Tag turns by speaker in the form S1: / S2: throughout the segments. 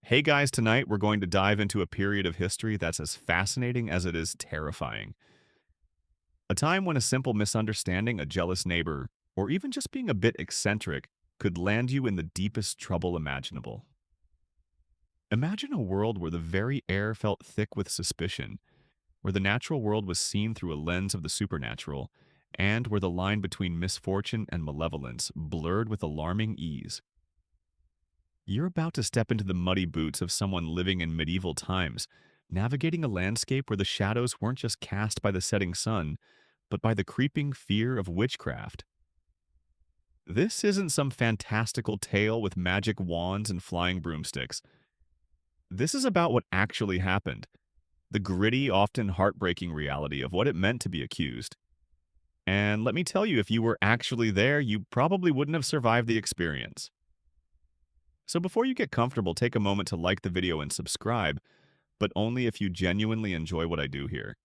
S1: Hey guys, tonight we're going to dive into a period of history that's as fascinating as it is terrifying. A time when a simple misunderstanding, a jealous neighbor, or even just being a bit eccentric could land you in the deepest trouble imaginable. Imagine a world where the very air felt thick with suspicion, where the natural world was seen through a lens of the supernatural, and where the line between misfortune and malevolence blurred with alarming ease. You're about to step into the muddy boots of someone living in medieval times, navigating a landscape where the shadows weren't just cast by the setting sun, but by the creeping fear of witchcraft. This isn't some fantastical tale with magic wands and flying broomsticks. This is about what actually happened, the gritty, often heartbreaking reality of what it meant to be accused. And let me tell you, if you were actually there, you probably wouldn't have survived the experience. So before you get comfortable, take a moment to like the video and subscribe, but only if you genuinely enjoy what I do here.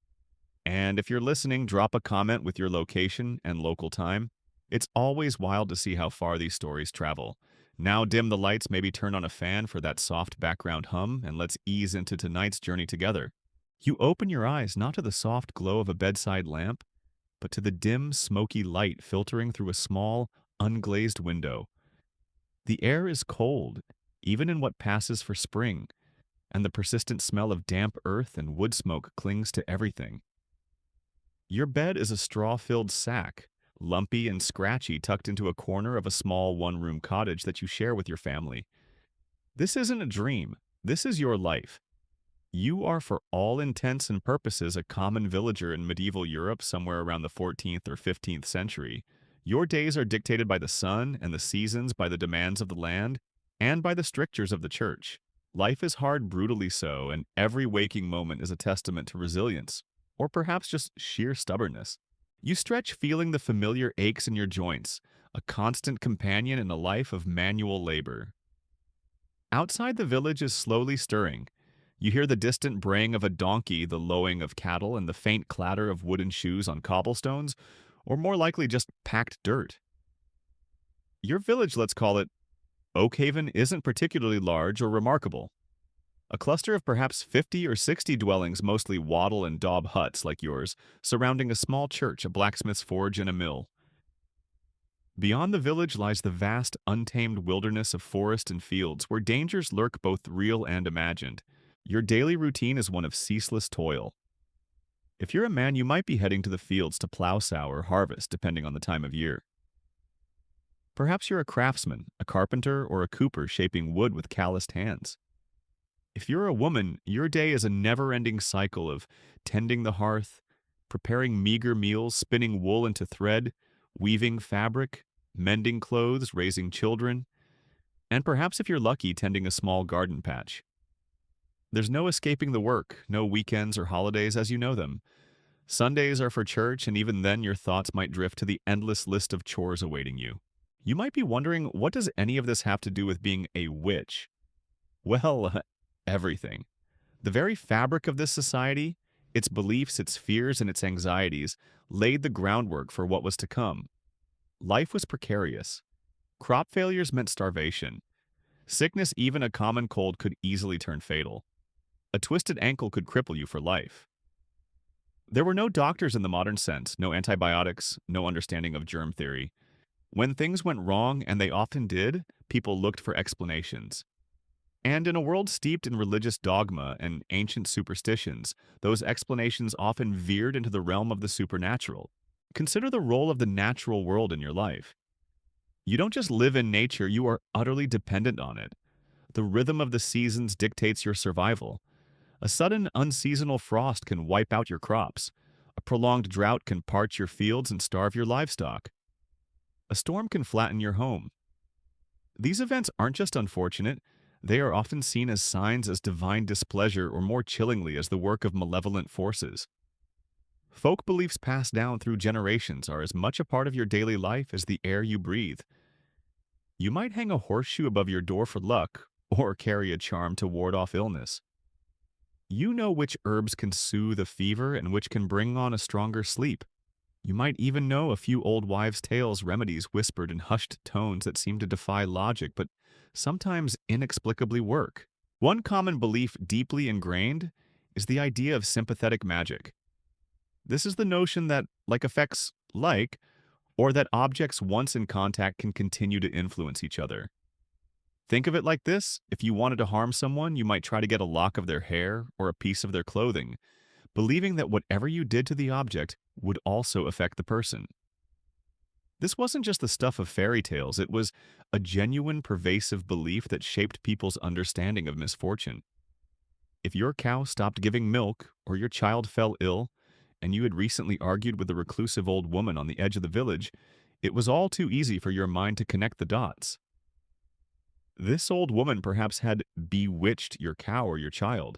S1: And if you're listening, drop a comment with your location and local time. It's always wild to see how far these stories travel. Now dim the lights, maybe turn on a fan for that soft background hum, and let's ease into tonight's journey together. You open your eyes not to the soft glow of a bedside lamp, but to the dim, smoky light filtering through a small, unglazed window. The air is cold, even in what passes for spring, and the persistent smell of damp earth and wood smoke clings to everything. Your bed is a straw-filled sack, lumpy and scratchy, tucked into a corner of a small one-room cottage that you share with your family. This isn't a dream. This is your life. You are, for all intents and purposes, a common villager in medieval Europe somewhere around the 14th or 15th century. Your days are dictated by the sun and the seasons, by the demands of the land, and by the strictures of the church. Life is hard, brutally so, and every waking moment is a testament to resilience, or perhaps just sheer stubbornness. You stretch feeling the familiar aches in your joints, a constant companion in a life of manual labor. Outside, the village is slowly stirring. You hear the distant braying of a donkey, the lowing of cattle, and the faint clatter of wooden shoes on cobblestones, or more likely just packed dirt. Your village, let's call it Oakhaven, isn't particularly large or remarkable. A cluster of perhaps 50 or 60 dwellings, mostly wattle and daub huts like yours, surrounding a small church, a blacksmith's forge, and a mill. Beyond the village lies the vast, untamed wilderness of forest and fields, where dangers lurk both real and imagined. Your daily routine is one of ceaseless toil. If you're a man, you might be heading to the fields to plow, sow, or harvest, depending on the time of year. Perhaps you're a craftsman, a carpenter, or a cooper shaping wood with calloused hands. If you're a woman, your day is a never-ending cycle of tending the hearth, preparing meager meals, spinning wool into thread, weaving fabric, mending clothes, raising children, and perhaps if you're lucky, tending a small garden patch. There's no escaping the work, no weekends or holidays as you know them. Sundays are for church, and even then your thoughts might drift to the endless list of chores awaiting you. You might be wondering, what does any of this have to do with being a witch? Well, everything. The very fabric of this society, its beliefs, its fears, and its anxieties, laid the groundwork for what was to come. Life was precarious. Crop failures meant starvation. Sickness, even a common cold, could easily turn fatal. A twisted ankle could cripple you for life. There were no doctors in the modern sense, no antibiotics, no understanding of germ theory. When things went wrong, and they often did, people looked for explanations. And in a world steeped in religious dogma and ancient superstitions, those explanations often veered into the realm of the supernatural. Consider the role of the natural world in your life. You don't just live in nature, you are utterly dependent on it. The rhythm of the seasons dictates your survival. A sudden, unseasonal frost can wipe out your crops. A prolonged drought can parch your fields and starve your livestock. A storm can flatten your home. These events aren't just unfortunate, they are often seen as signs as divine displeasure, or more chillingly as the work of malevolent forces. Folk beliefs passed down through generations are as much a part of your daily life as the air you breathe. You might hang a horseshoe above your door for luck, or carry a charm to ward off illness. You know which herbs can soothe a fever and which can bring on a stronger sleep. You might even know a few old wives' tales, remedies whispered in hushed tones that seem to defy logic but sometimes inexplicably work. One common belief deeply ingrained is the idea of sympathetic magic. This is the notion that like affects like, or that objects once in contact can continue to influence each other. Think of it like this: if you wanted to harm someone, you might try to get a lock of their hair or a piece of their clothing, believing that whatever you did to the object would also affect the person. This wasn't just the stuff of fairy tales, it was a genuine, pervasive belief that shaped people's understanding of misfortune. If your cow stopped giving milk or your child fell ill, and you had recently argued with a reclusive old woman on the edge of the village, it was all too easy for your mind to connect the dots. This old woman perhaps had bewitched your cow or your child.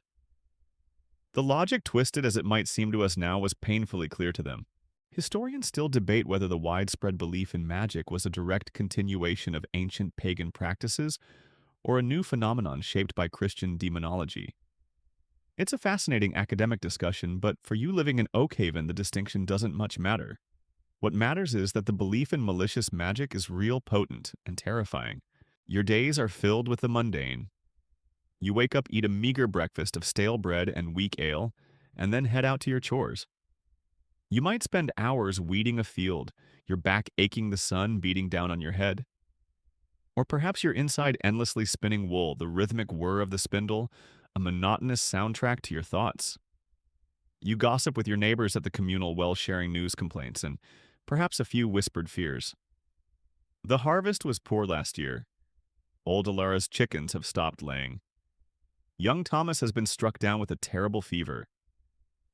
S1: The logic, twisted as it might seem to us now, was painfully clear to them. Historians still debate whether the widespread belief in magic was a direct continuation of ancient pagan practices or a new phenomenon shaped by Christian demonology. It's a fascinating academic discussion, but for you living in Oakhaven, the distinction doesn't much matter. What matters is that the belief in malicious magic is real, potent, and terrifying. Your days are filled with the mundane. You wake up, eat a meager breakfast of stale bread and weak ale, and then head out to your chores. You might spend hours weeding a field, your back aching, the sun beating down on your head. Or perhaps you're inside endlessly spinning wool, the rhythmic whir of the spindle, a monotonous soundtrack to your thoughts. You gossip with your neighbors at the communal well, sharing news complaints and perhaps a few whispered fears. The harvest was poor last year. Old Alara's chickens have stopped laying. Young Thomas has been struck down with a terrible fever.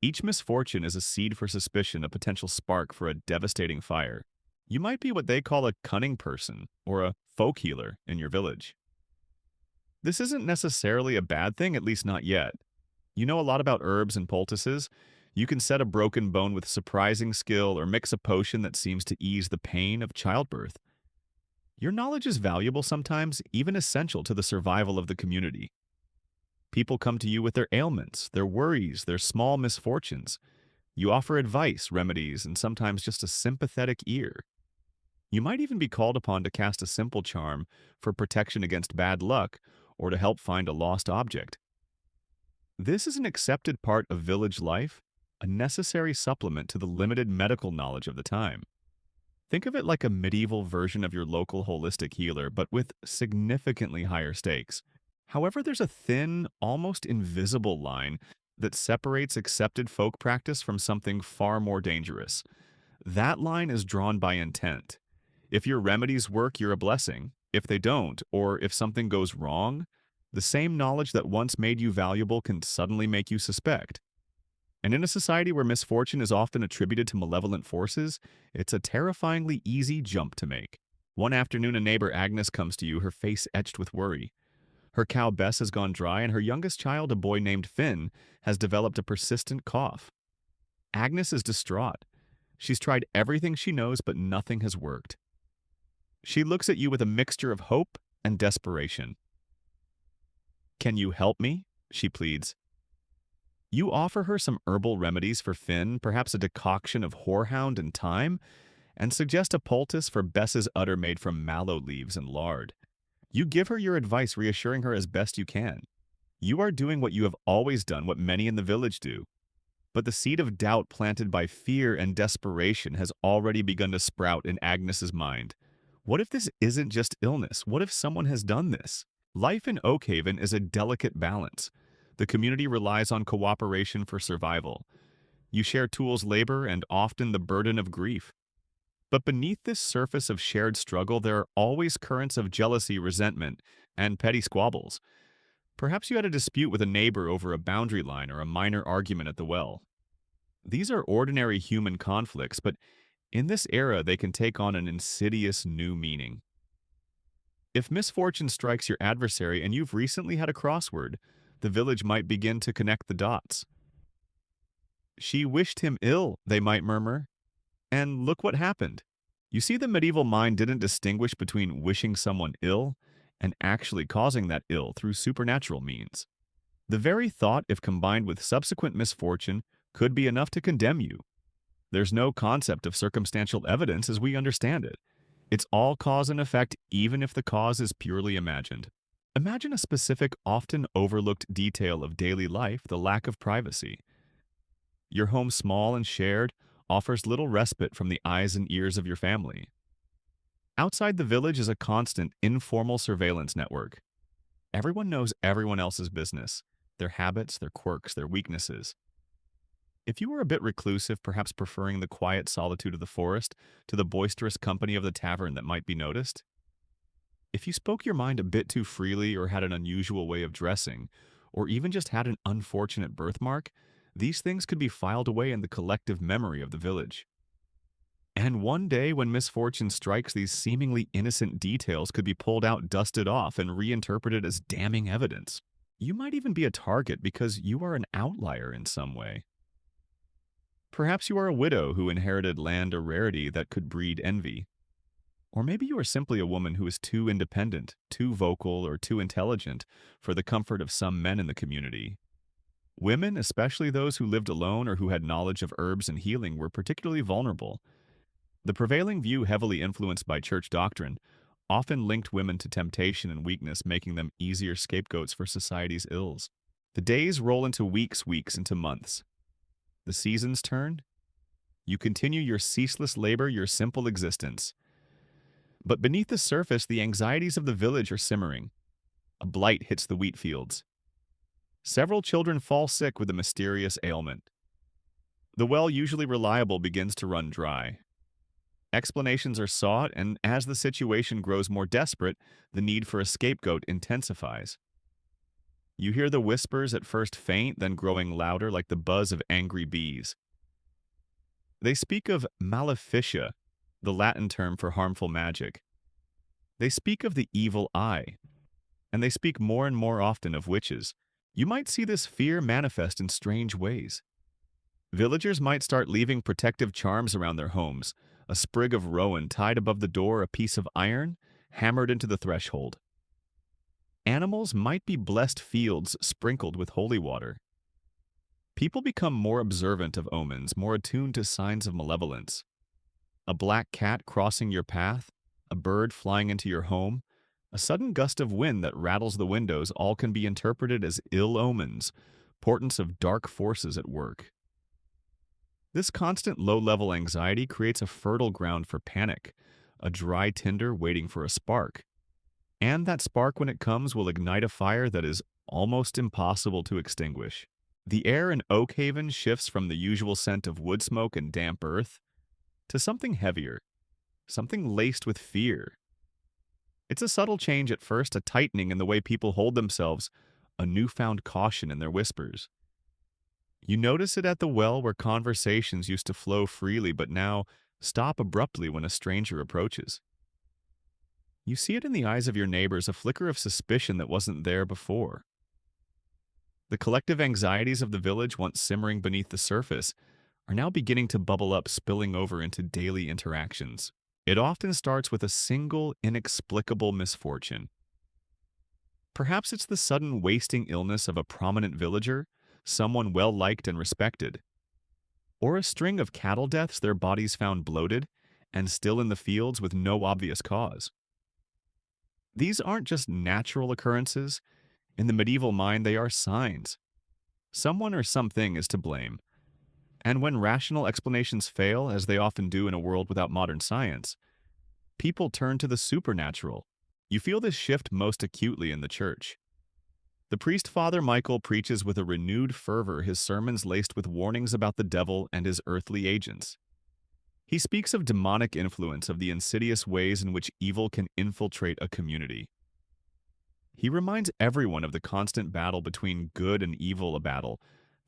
S1: Each misfortune is a seed for suspicion, a potential spark for a devastating fire. You might be what they call a cunning person or a folk healer in your village. This isn't necessarily a bad thing, at least not yet. You know a lot about herbs and poultices. You can set a broken bone with surprising skill or mix a potion that seems to ease the pain of childbirth. Your knowledge is valuable, sometimes even essential to the survival of the community. People come to you with their ailments, their worries, their small misfortunes. You offer advice, remedies, and sometimes just a sympathetic ear. You might even be called upon to cast a simple charm for protection against bad luck or to help find a lost object. This is an accepted part of village life, a necessary supplement to the limited medical knowledge of the time. Think of it like a medieval version of your local holistic healer, but with significantly higher stakes. However, there's a thin, almost invisible line that separates accepted folk practice from something far more dangerous. That line is drawn by intent. If your remedies work, you're a blessing. If they don't, or if something goes wrong, the same knowledge that once made you valuable can suddenly make you suspect. And in a society where misfortune is often attributed to malevolent forces, it's a terrifyingly easy jump to make. One afternoon, a neighbor, Agnes, comes to you, her face etched with worry. Her cow Bess has gone dry, and her youngest child, a boy named Finn, has developed a persistent cough. Agnes is distraught. She's tried everything she knows, but nothing has worked. She looks at you with a mixture of hope and desperation. "Can you help me?" she pleads. You offer her some herbal remedies for Finn, perhaps a decoction of horehound and thyme, and suggest a poultice for Bess's udder made from mallow leaves and lard. You give her your advice, reassuring her as best you can. You are doing what you have always done, what many in the village do. But the seed of doubt planted by fear and desperation has already begun to sprout in Agnes's mind. What if this isn't just illness? What if someone has done this? Life in Oakhaven is a delicate balance. The community relies on cooperation for survival. You share tools, labor, and often the burden of grief. But beneath this surface of shared struggle, there are always currents of jealousy, resentment, and petty squabbles. Perhaps you had a dispute with a neighbor over a boundary line or a minor argument at the well. These are ordinary human conflicts, but in this era, they can take on an insidious new meaning. If misfortune strikes your adversary and you've recently had a crossword, the village might begin to connect the dots. "She wished him ill," they might murmur. And look what happened. You see, the medieval mind didn't distinguish between wishing someone ill and actually causing that ill through supernatural means. The very thought, if combined with subsequent misfortune, could be enough to condemn you. There's no concept of circumstantial evidence as we understand it. It's all cause and effect, even if the cause is purely imagined. Imagine a specific, often overlooked detail of daily life, the lack of privacy. Your home, small and shared, offers little respite from the eyes and ears of your family. Outside the village is a constant, informal surveillance network. Everyone knows everyone else's business, their habits, their quirks, their weaknesses. If you were a bit reclusive, perhaps preferring the quiet solitude of the forest to the boisterous company of the tavern that might be noticed, if you spoke your mind a bit too freely or had an unusual way of dressing, or even just had an unfortunate birthmark, these things could be filed away in the collective memory of the village. And one day, when misfortune strikes, these seemingly innocent details could be pulled out, dusted off, and reinterpreted as damning evidence. You might even be a target because you are an outlier in some way. Perhaps you are a widow who inherited land or rarity that could breed envy. Or maybe you are simply a woman who is too independent, too vocal, or too intelligent for the comfort of some men in the community. Women, especially those who lived alone or who had knowledge of herbs and healing, were particularly vulnerable. The prevailing view, heavily influenced by church doctrine, often linked women to temptation and weakness, making them easier scapegoats for society's ills. The days roll into weeks, weeks into months. The seasons turn. You continue your ceaseless labor, your simple existence. But beneath the surface, the anxieties of the village are simmering. A blight hits the wheat fields. Several children fall sick with a mysterious ailment. The well, usually reliable, begins to run dry. Explanations are sought, and as the situation grows more desperate, the need for a scapegoat intensifies. You hear the whispers, at first faint, then growing louder like the buzz of angry bees. They speak of maleficia, the Latin term for harmful magic. They speak of the evil eye, and they speak more and more often of witches. You might see this fear manifest in strange ways. Villagers might start leaving protective charms around their homes, a sprig of rowan tied above the door, a piece of iron hammered into the threshold. Animals might be blessed fields sprinkled with holy water. People become more observant of omens, more attuned to signs of malevolence. A black cat crossing your path, a bird flying into your home, a sudden gust of wind that rattles the windows, all can be interpreted as ill omens, portents of dark forces at work. This constant low-level anxiety creates a fertile ground for panic, a dry tinder waiting for a spark. And that spark, when it comes, will ignite a fire that is almost impossible to extinguish. The air in Oak Haven shifts from the usual scent of wood smoke and damp earth to something heavier, something laced with fear. It's a subtle change at first, a tightening in the way people hold themselves, a newfound caution in their whispers. You notice it at the well where conversations used to flow freely but now stop abruptly when a stranger approaches. You see it in the eyes of your neighbors, a flicker of suspicion that wasn't there before. The collective anxieties of the village, once simmering beneath the surface, are now beginning to bubble up, spilling over into daily interactions. It often starts with a single, inexplicable misfortune. Perhaps it's the sudden wasting illness of a prominent villager, someone well-liked and respected. Or a string of cattle deaths, their bodies found bloated and still in the fields with no obvious cause. These aren't just natural occurrences. In the medieval mind, they are signs. Someone or something is to blame. And when rational explanations fail, as they often do in a world without modern science, people turn to the supernatural. You feel this shift most acutely in the church. The priest Father Michael preaches with a renewed fervor, his sermons laced with warnings about the devil and his earthly agents. He speaks of demonic influence, of the insidious ways in which evil can infiltrate a community. He reminds everyone of the constant battle between good and evil, a battle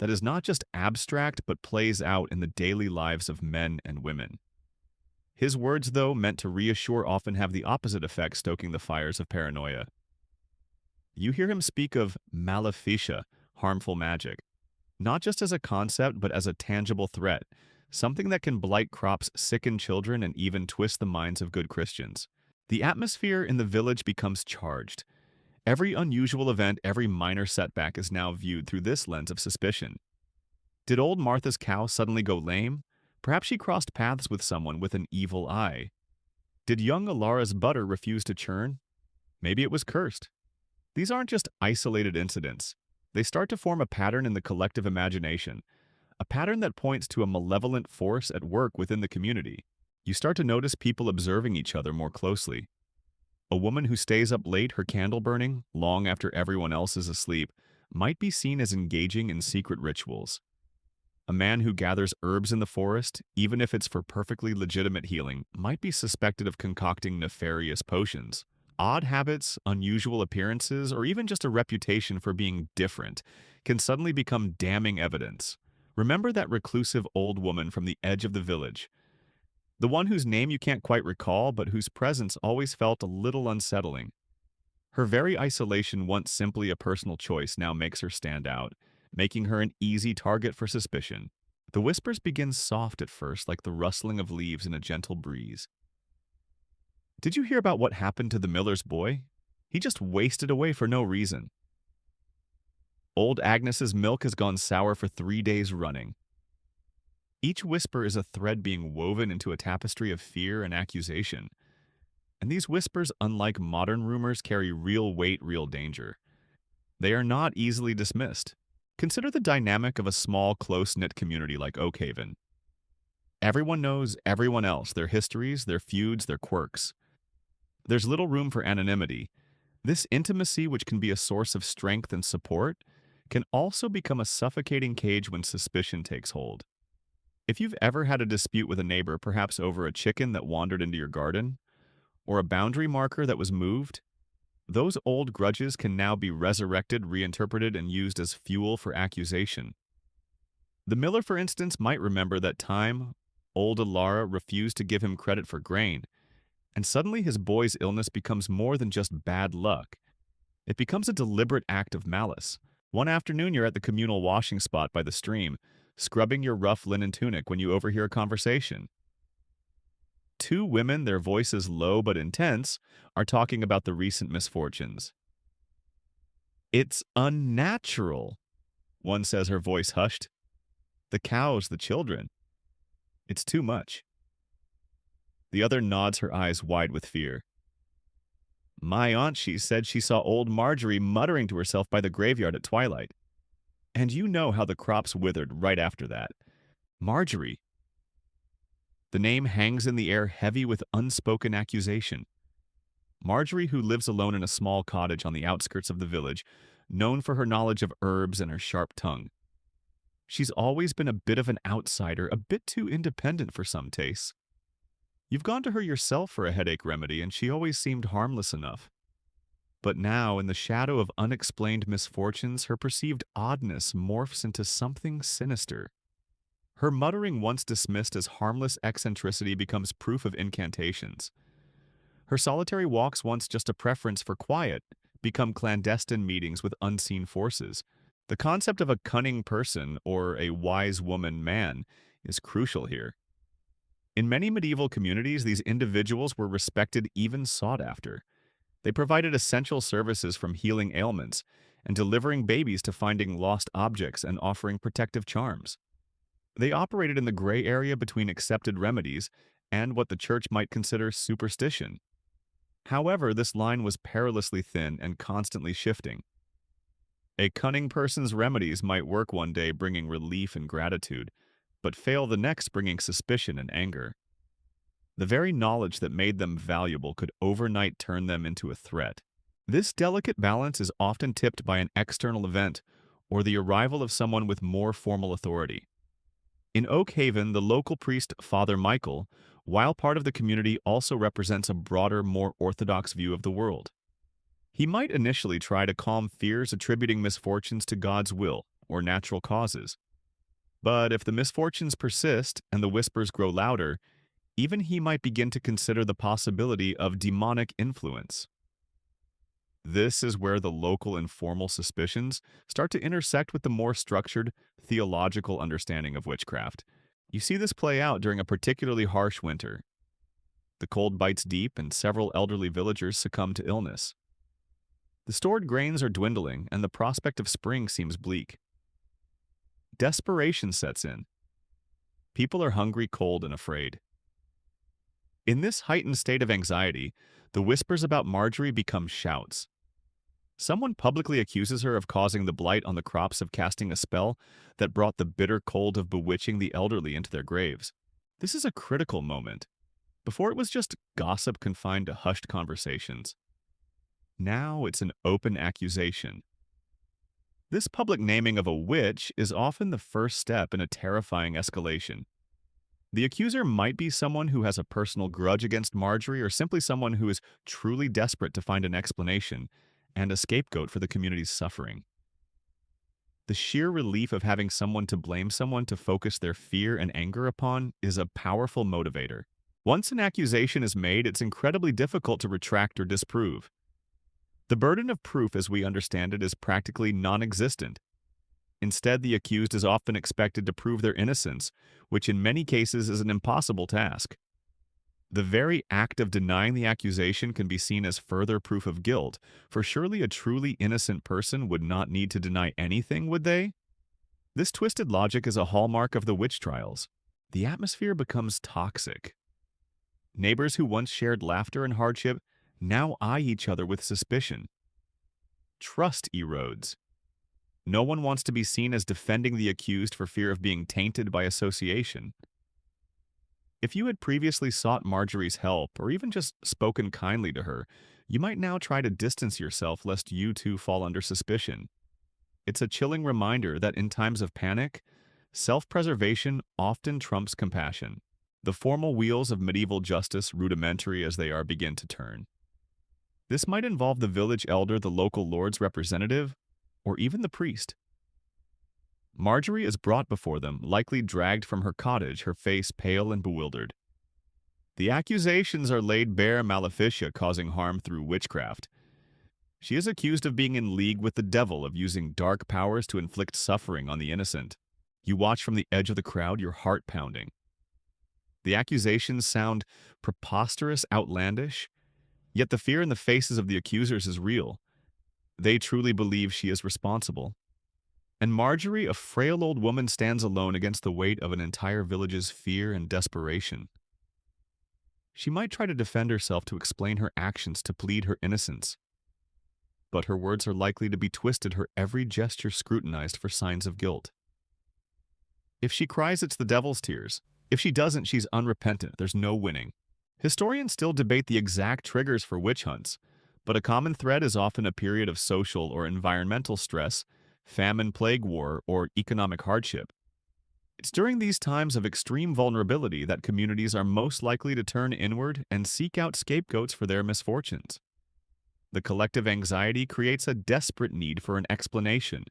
S1: that is not just abstract but plays out in the daily lives of men and women. His words, though meant to reassure, often have the opposite effect, stoking the fires of paranoia. You hear him speak of maleficia, harmful magic, not just as a concept but as a tangible threat, something that can blight crops, sicken children, and even twist the minds of good Christians. The atmosphere in the village becomes charged. Every unusual event, every minor setback is now viewed through this lens of suspicion. Did old Martha's cow suddenly go lame? Perhaps she crossed paths with someone with an evil eye. Did young Alara's butter refuse to churn? Maybe it was cursed. These aren't just isolated incidents. They start to form a pattern in the collective imagination, a pattern that points to a malevolent force at work within the community. You start to notice people observing each other more closely. A woman who stays up late, her candle burning, long after everyone else is asleep, might be seen as engaging in secret rituals. A man who gathers herbs in the forest, even if it's for perfectly legitimate healing, might be suspected of concocting nefarious potions. Odd habits, unusual appearances, or even just a reputation for being different can suddenly become damning evidence. Remember that reclusive old woman from the edge of the village, the one whose name you can't quite recall but whose presence always felt a little unsettling. Her very isolation, once simply a personal choice, now makes her stand out, making her an easy target for suspicion. The whispers begin soft at first, like the rustling of leaves in a gentle breeze. Did you hear about what happened to the miller's boy? He just wasted away for no reason. Old Agnes's milk has gone sour for 3 days running. Each whisper is a thread being woven into a tapestry of fear and accusation. And these whispers, unlike modern rumors, carry real weight, real danger. They are not easily dismissed. Consider the dynamic of a small, close-knit community like Oakhaven. Everyone knows everyone else, their histories, their feuds, their quirks. There's little room for anonymity. This intimacy, which can be a source of strength and support, can also become a suffocating cage when suspicion takes hold. If you've ever had a dispute with a neighbor, perhaps over a chicken that wandered into your garden, or a boundary marker that was moved, those old grudges can now be resurrected, reinterpreted, and used as fuel for accusation. The miller, for instance, might remember that time old Alara refused to give him credit for grain, and suddenly his boy's illness becomes more than just bad luck. It becomes a deliberate act of malice. One afternoon, you're at the communal washing spot by the stream, scrubbing your rough linen tunic when you overhear a conversation. Two women, their voices low but intense, are talking about the recent misfortunes. "It's unnatural," one says, her voice hushed. "The cows, the children. It's too much." The other nods, her eyes wide with fear. "My aunt, she said she saw old Marjorie muttering to herself by the graveyard at twilight. And you know how the crops withered right after that. Marjorie." The name hangs in the air, heavy with unspoken accusation. Marjorie, who lives alone in a small cottage on the outskirts of the village, known for her knowledge of herbs and her sharp tongue. She's always been a bit of an outsider, a bit too independent for some tastes. You've gone to her yourself for a headache remedy, and she always seemed harmless enough. But now, in the shadow of unexplained misfortunes, her perceived oddness morphs into something sinister. Her muttering, once dismissed as harmless eccentricity, becomes proof of incantations. Her solitary walks, once just a preference for quiet, become clandestine meetings with unseen forces. The concept of a cunning person, or a wise woman man, is crucial here. In many medieval communities, these individuals were respected, even sought after. They provided essential services, from healing ailments and delivering babies to finding lost objects and offering protective charms. They operated in the gray area between accepted remedies and what the church might consider superstition. However, this line was perilously thin and constantly shifting. A cunning person's remedies might work one day, bringing relief and gratitude, but fail the next, bringing suspicion and anger. The very knowledge that made them valuable could overnight turn them into a threat. This delicate balance is often tipped by an external event or the arrival of someone with more formal authority. In Oakhaven, the local priest, Father Michael, while part of the community, also represents a broader, more orthodox view of the world. He might initially try to calm fears, attributing misfortunes to God's will or natural causes. But if the misfortunes persist and the whispers grow louder, even he might begin to consider the possibility of demonic influence. This is where the local informal suspicions start to intersect with the more structured, theological understanding of witchcraft. You see this play out during a particularly harsh winter. The cold bites deep, and several elderly villagers succumb to illness. The stored grains are dwindling, and the prospect of spring seems bleak. Desperation sets in. People are hungry, cold, and afraid. In this heightened state of anxiety, the whispers about Marjorie become shouts. Someone publicly accuses her of causing the blight on the crops of casting a spell that brought the bitter cold of bewitching the elderly into their graves. This is a critical moment. Before it was just gossip confined to hushed conversations. Now it's an open accusation. This public naming of a witch is often the first step in a terrifying escalation. The accuser might be someone who has a personal grudge against Marjorie or simply someone who is truly desperate to find an explanation and a scapegoat for the community's suffering. The sheer relief of having someone to blame someone to focus their fear and anger upon is a powerful motivator. Once an accusation is made, it's incredibly difficult to retract or disprove. The burden of proof, as we understand it, is practically non-existent. Instead, the accused is often expected to prove their innocence, which in many cases is an impossible task. The very act of denying the accusation can be seen as further proof of guilt, for surely a truly innocent person would not need to deny anything, would they? This twisted logic is a hallmark of the witch trials. The atmosphere becomes toxic. Neighbors who once shared laughter and hardship now eye each other with suspicion. Trust erodes. No one wants to be seen as defending the accused for fear of being tainted by association. If you had previously sought Marjorie's help or even just spoken kindly to her, you might now try to distance yourself lest you too fall under suspicion. It's a chilling reminder that in times of panic, self-preservation often trumps compassion. The formal wheels of medieval justice, rudimentary as they are, begin to turn. This might involve the village elder, the local lord's representative, or even the priest. Marjorie is brought before them, likely dragged from her cottage, her face pale and bewildered. The accusations are laid bare maleficia causing harm through witchcraft. She is accused of being in league with the devil, of using dark powers to inflict suffering on the innocent. You watch from the edge of the crowd, your heart pounding. The accusations sound preposterous, outlandish, yet the fear in the faces of the accusers is real. They truly believe she is responsible. And Marjorie, a frail old woman, stands alone against the weight of an entire village's fear and desperation. She might try to defend herself, to explain her actions, to plead her innocence. But her words are likely to be twisted, her every gesture scrutinized for signs of guilt. If she cries, it's the devil's tears. If she doesn't, she's unrepentant. There's no winning. Historians still debate the exact triggers for witch hunts, but a common thread is often a period of social or environmental stress, famine, plague war, or economic hardship. It's during these times of extreme vulnerability that communities are most likely to turn inward and seek out scapegoats for their misfortunes. The collective anxiety creates a desperate need for an explanation,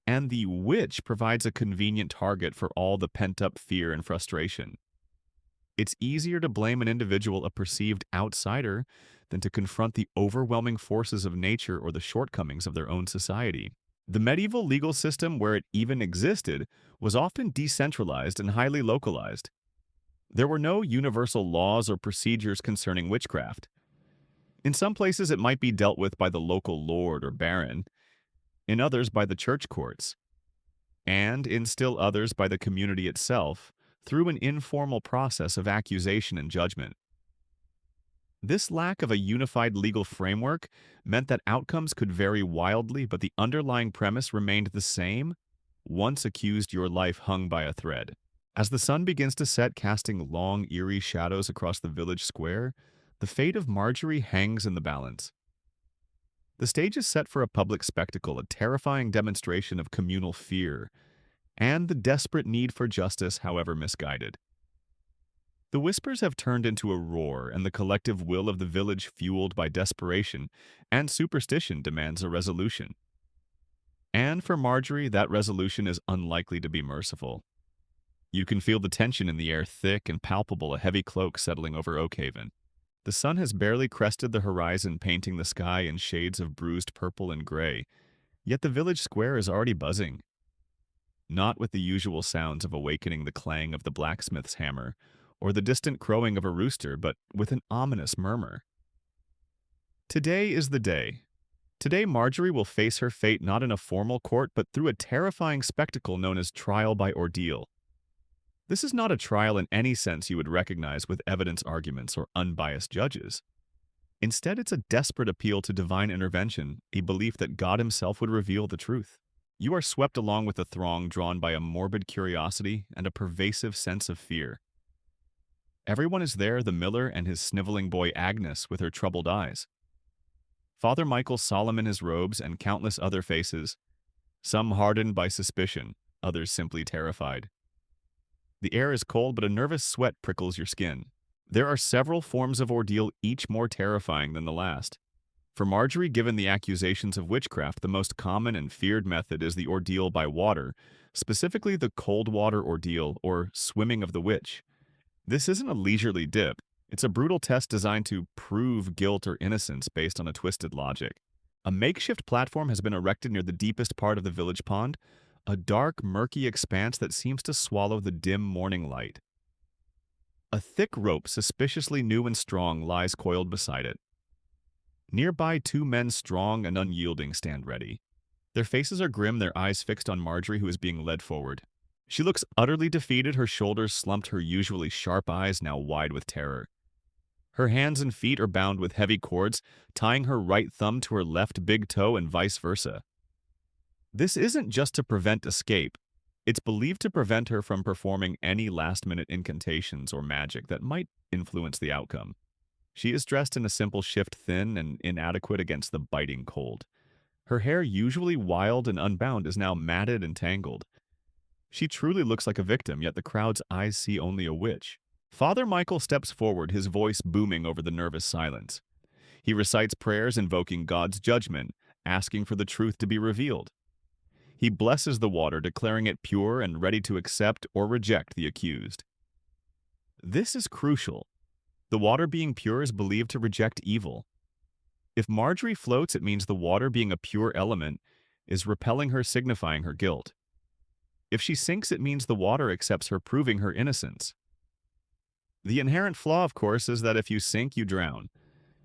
S1: and the witch provides a convenient target for all the pent-up fear and frustration. It's easier to blame an individual, a perceived outsider, than to confront the overwhelming forces of nature or the shortcomings of their own society. The medieval legal system, where it even existed, was often decentralized and highly localized. There were no universal laws or procedures concerning witchcraft. In some places it might be dealt with by the local lord or baron, in others by the church courts, and in still others by the community itself, through an informal process of accusation and judgment. This lack of a unified legal framework meant that outcomes could vary wildly, but the underlying premise remained the same: once accused, your life hung by a thread. As the sun begins to set, casting long, eerie shadows across the village square, the fate of Marjorie hangs in the balance. The stage is set for a public spectacle, a terrifying demonstration of communal fear, and the desperate need for justice, however misguided. The whispers have turned into a roar, and the collective will of the village, fueled by desperation and superstition, demands a resolution. And for Marjorie, that resolution is unlikely to be merciful. You can feel the tension in the air, thick and palpable, a heavy cloak settling over Oakhaven. The sun has barely crested the horizon, painting the sky in shades of bruised purple and gray, yet the village square is already buzzing. Not with the usual sounds of awakening, the clang of the blacksmith's hammer, or the distant crowing of a rooster, but with an ominous murmur. Today is the day. Today Marjorie will face her fate not in a formal court, but through a terrifying spectacle known as trial by ordeal. This is not a trial in any sense you would recognize with evidence arguments or unbiased judges. Instead, it's a desperate appeal to divine intervention, a belief that God himself would reveal the truth. You are swept along with the throng drawn by a morbid curiosity and a pervasive sense of fear. Everyone is there, the miller and his sniveling boy Agnes with her troubled eyes. Father Michael solemn in his robes and countless other faces, some hardened by suspicion, others simply terrified. The air is cold, but a nervous sweat prickles your skin. There are several forms of ordeal, each more terrifying than the last. For Marjorie, given the accusations of witchcraft, the most common and feared method is the ordeal by water, specifically the cold water ordeal or swimming of the witch. This isn't a leisurely dip. It's a brutal test designed to prove guilt or innocence based on a twisted logic. A makeshift platform has been erected near the deepest part of the village pond, a dark, murky expanse that seems to swallow the dim morning light. A thick rope, suspiciously new and strong, lies coiled beside it. Nearby, two men strong and unyielding stand ready. Their faces are grim, their eyes fixed on Marjorie, who is being led forward. She looks utterly defeated, her shoulders slumped, her usually sharp eyes now wide with terror. Her hands and feet are bound with heavy cords, tying her right thumb to her left big toe and vice versa. This isn't just to prevent escape. It's believed to prevent her from performing any last-minute incantations or magic that might influence the outcome. She is dressed in a simple shift, thin and inadequate against the biting cold. Her hair, usually wild and unbound, is now matted and tangled. She truly looks like a victim, yet the crowd's eyes see only a witch. Father Michael steps forward, his voice booming over the nervous silence. He recites prayers invoking God's judgment, asking for the truth to be revealed. He blesses the water, declaring it pure and ready to accept or reject the accused. This is crucial. The water being pure is believed to reject evil. If Marjorie floats, it means the water, being a pure element, is repelling her, signifying her guilt. If she sinks, it means the water accepts her, proving her innocence. The inherent flaw, of course, is that if you sink, you drown.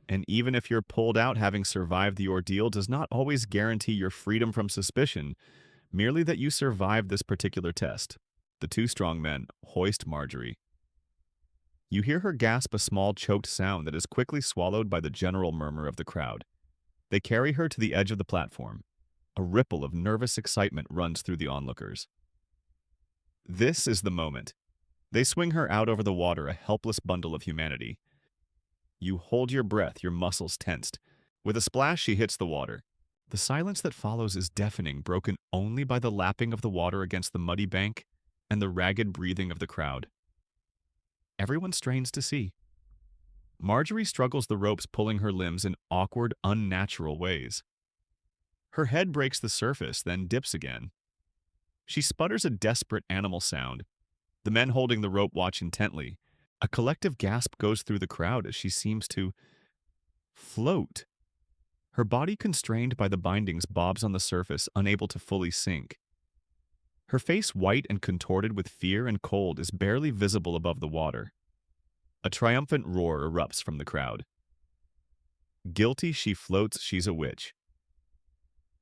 S1: And even if you're pulled out, having survived the ordeal does not always guarantee your freedom from suspicion, merely that you survived this particular test. The two strong men hoist Marjorie. You hear her gasp, a small choked sound that is quickly swallowed by the general murmur of the crowd. They carry her to the edge of the platform. A ripple of nervous excitement runs through the onlookers. This is the moment. They swing her out over the water, a helpless bundle of humanity. You hold your breath, your muscles tensed. With a splash, she hits the water. The silence that follows is deafening, broken only by the lapping of the water against the muddy bank and the ragged breathing of the crowd. Everyone strains to see. Marjorie struggles the ropes, pulling her limbs in awkward, unnatural ways. Her head breaks the surface, then dips again. She sputters a desperate animal sound. The men holding the rope watch intently. A collective gasp goes through the crowd as she seems to float. Her body, constrained by the bindings, bobs on the surface, unable to fully sink. Her face, white and contorted with fear and cold, is barely visible above the water. A triumphant roar erupts from the crowd. Guilty, she floats, she's a witch.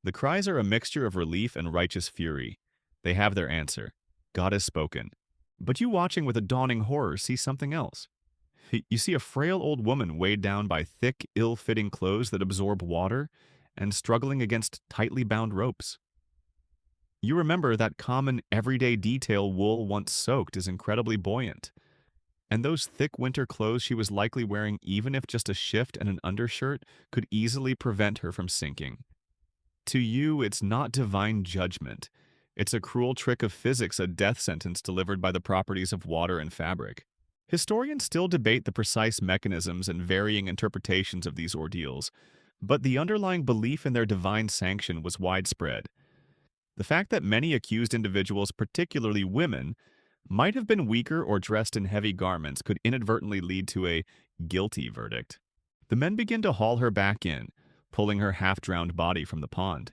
S1: The cries are a mixture of relief and righteous fury. They have their answer. God has spoken. But you, watching with a dawning horror, see something else. You see a frail old woman weighed down by thick, ill-fitting clothes that absorb water and struggling against tightly bound ropes. You remember that common everyday detail: wool once soaked is incredibly buoyant. And those thick winter clothes she was likely wearing, even if just a shift and an undershirt, could easily prevent her from sinking. To you, it's not divine judgment. It's a cruel trick of physics, a death sentence delivered by the properties of water and fabric. Historians still debate the precise mechanisms and varying interpretations of these ordeals, but the underlying belief in their divine sanction was widespread. The fact that many accused individuals, particularly women, might have been weaker or dressed in heavy garments could inadvertently lead to a guilty verdict. The men begin to haul her back in, pulling her half-drowned body from the pond.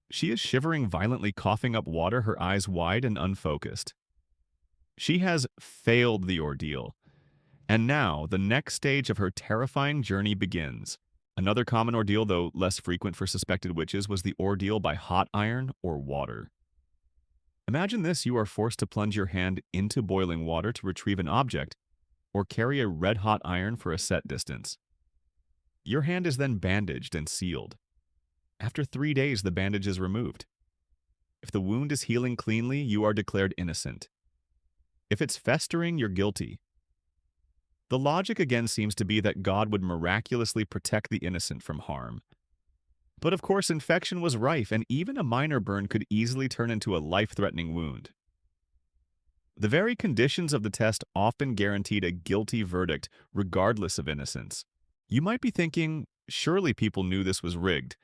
S1: She is shivering violently, coughing up water, her eyes wide and unfocused. She has failed the ordeal, and now the next stage of her terrifying journey begins. Another common ordeal, though less frequent for suspected witches, was the ordeal by hot iron or water. Imagine this: you are forced to plunge your hand into boiling water to retrieve an object, or carry a red-hot iron for a set distance. Your hand is then bandaged and sealed. After 3 days, the bandage is removed. If the wound is healing cleanly, you are declared innocent. If it's festering, you're guilty. The logic again seems to be that God would miraculously protect the innocent from harm. But of course, infection was rife, and even a minor burn could easily turn into a life-threatening wound. The very conditions of the test often guaranteed a guilty verdict, regardless of innocence. You might be thinking, surely people knew this was rigged.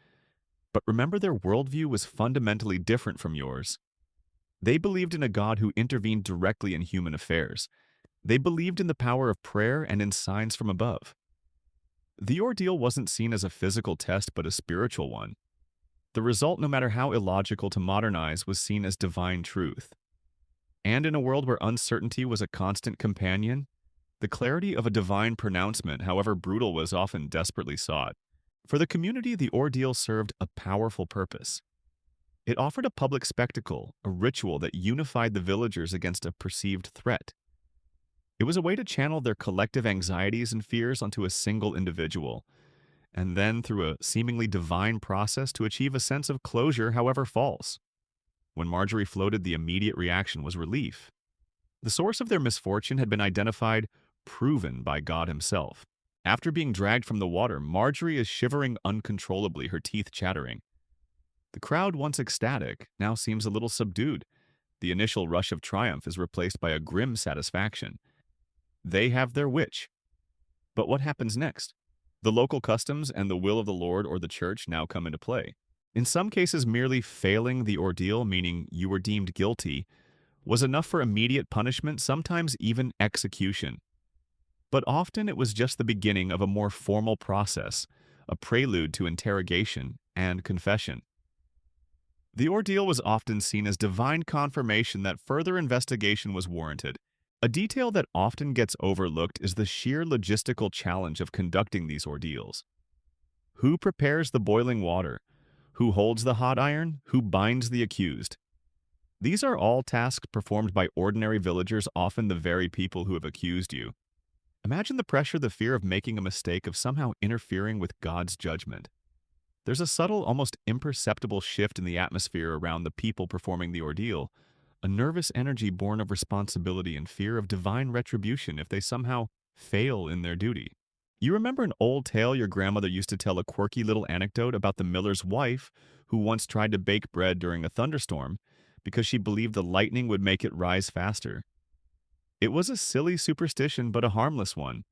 S1: But remember, their worldview was fundamentally different from yours. They believed in a God who intervened directly in human affairs. They believed in the power of prayer and in signs from above. The ordeal wasn't seen as a physical test, but a spiritual one. The result, no matter how illogical to modern eyes, was seen as divine truth. And in a world where uncertainty was a constant companion, the clarity of a divine pronouncement, however brutal, was often desperately sought. For the community, the ordeal served a powerful purpose. It offered a public spectacle, a ritual that unified the villagers against a perceived threat. It was a way to channel their collective anxieties and fears onto a single individual, and then through a seemingly divine process to achieve a sense of closure, however false. When Marjorie floated, the immediate reaction was relief. The source of their misfortune had been identified, proven by God himself. After being dragged from the water, Marjorie is shivering uncontrollably, her teeth chattering. The crowd, once ecstatic, now seems a little subdued. The initial rush of triumph is replaced by a grim satisfaction. They have their witch. But what happens next? The local customs and the will of the Lord or the church now come into play. In some cases, merely failing the ordeal, meaning you were deemed guilty, was enough for immediate punishment, sometimes even execution. But often it was just the beginning of a more formal process, a prelude to interrogation and confession. The ordeal was often seen as divine confirmation that further investigation was warranted. A detail that often gets overlooked is the sheer logistical challenge of conducting these ordeals. Who prepares the boiling water? Who holds the hot iron? Who binds the accused? These are all tasks performed by ordinary villagers, often the very people who have accused you. Imagine the pressure, the fear of making a mistake, of somehow interfering with God's judgment. There's a subtle, almost imperceptible shift in the atmosphere around the people performing the ordeal, a nervous energy born of responsibility and fear of divine retribution if they somehow fail in their duty. You remember an old tale your grandmother used to tell, a quirky little anecdote about the miller's wife who once tried to bake bread during a thunderstorm because she believed the lightning would make it rise faster. It was a silly superstition, but a harmless one.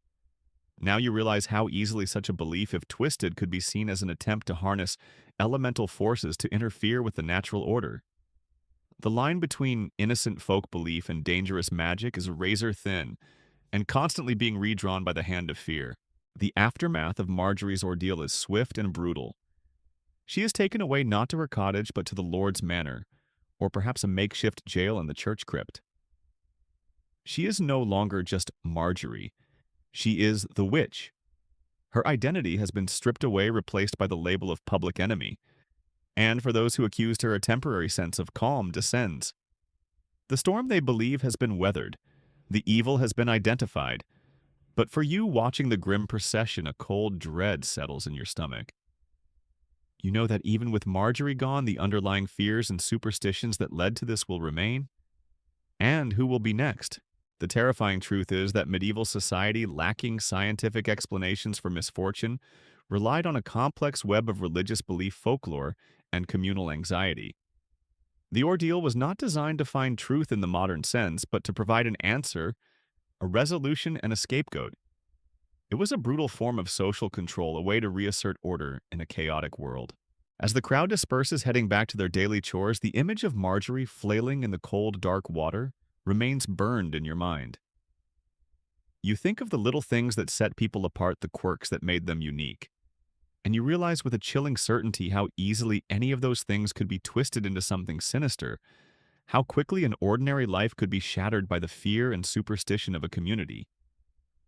S1: Now you realize how easily such a belief, if twisted, could be seen as an attempt to harness elemental forces to interfere with the natural order. The line between innocent folk belief and dangerous magic is razor thin and constantly being redrawn by the hand of fear. The aftermath of Marjorie's ordeal is swift and brutal. She is taken away not to her cottage but to the Lord's manor, or perhaps a makeshift jail in the church crypt. She is no longer just Marjorie. She is the witch. Her identity has been stripped away, replaced by the label of public enemy. And for those who accused her, a temporary sense of calm descends. The storm, they believe, has been weathered. The evil has been identified. But for you watching the grim procession, a cold dread settles in your stomach. You know that even with Marjorie gone, the underlying fears and superstitions that led to this will remain. And who will be next? The terrifying truth is that medieval society, lacking scientific explanations for misfortune, relied on a complex web of religious belief, folklore, and communal anxiety. The ordeal was not designed to find truth in the modern sense, but to provide an answer, a resolution, and a scapegoat. It was a brutal form of social control, a way to reassert order in a chaotic world. As the crowd disperses, heading back to their daily chores, the image of Marjorie flailing in the cold, dark water remains burned in your mind. You think of the little things that set people apart, the quirks that made them unique. And you realize with a chilling certainty how easily any of those things could be twisted into something sinister, how quickly an ordinary life could be shattered by the fear and superstition of a community.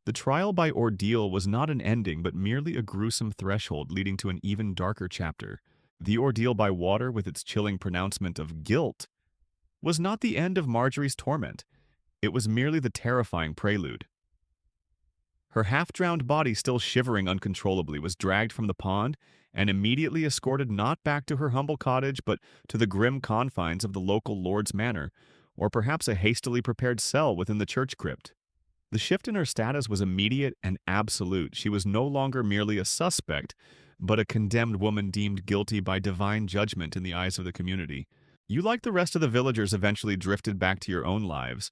S1: The trial by ordeal was not an ending, but merely a gruesome threshold leading to an even darker chapter. The ordeal by water, with its chilling pronouncement of guilt, was not the end of Marjorie's torment. It was merely the terrifying prelude. Her half-drowned body, still shivering uncontrollably, was dragged from the pond and immediately escorted not back to her humble cottage, but to the grim confines of the local lord's manor, or perhaps a hastily prepared cell within the church crypt. The shift in her status was immediate and absolute. She was no longer merely a suspect, but a condemned woman deemed guilty by divine judgment in the eyes of the community. You, like the rest of the villagers, eventually drifted back to your own lives,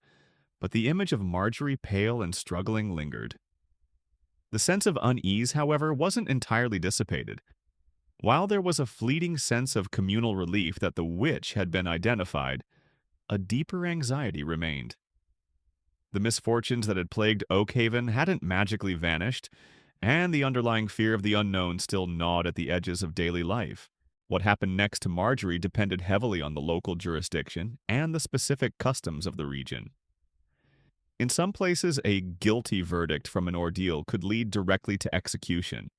S1: but the image of Marjorie, pale and struggling, lingered. The sense of unease, however, wasn't entirely dissipated. While there was a fleeting sense of communal relief that the witch had been identified, a deeper anxiety remained. The misfortunes that had plagued Oakhaven hadn't magically vanished, and the underlying fear of the unknown still gnawed at the edges of daily life. What happened next to Marjorie depended heavily on the local jurisdiction and the specific customs of the region. In some places, a guilty verdict from an ordeal could lead directly to execution.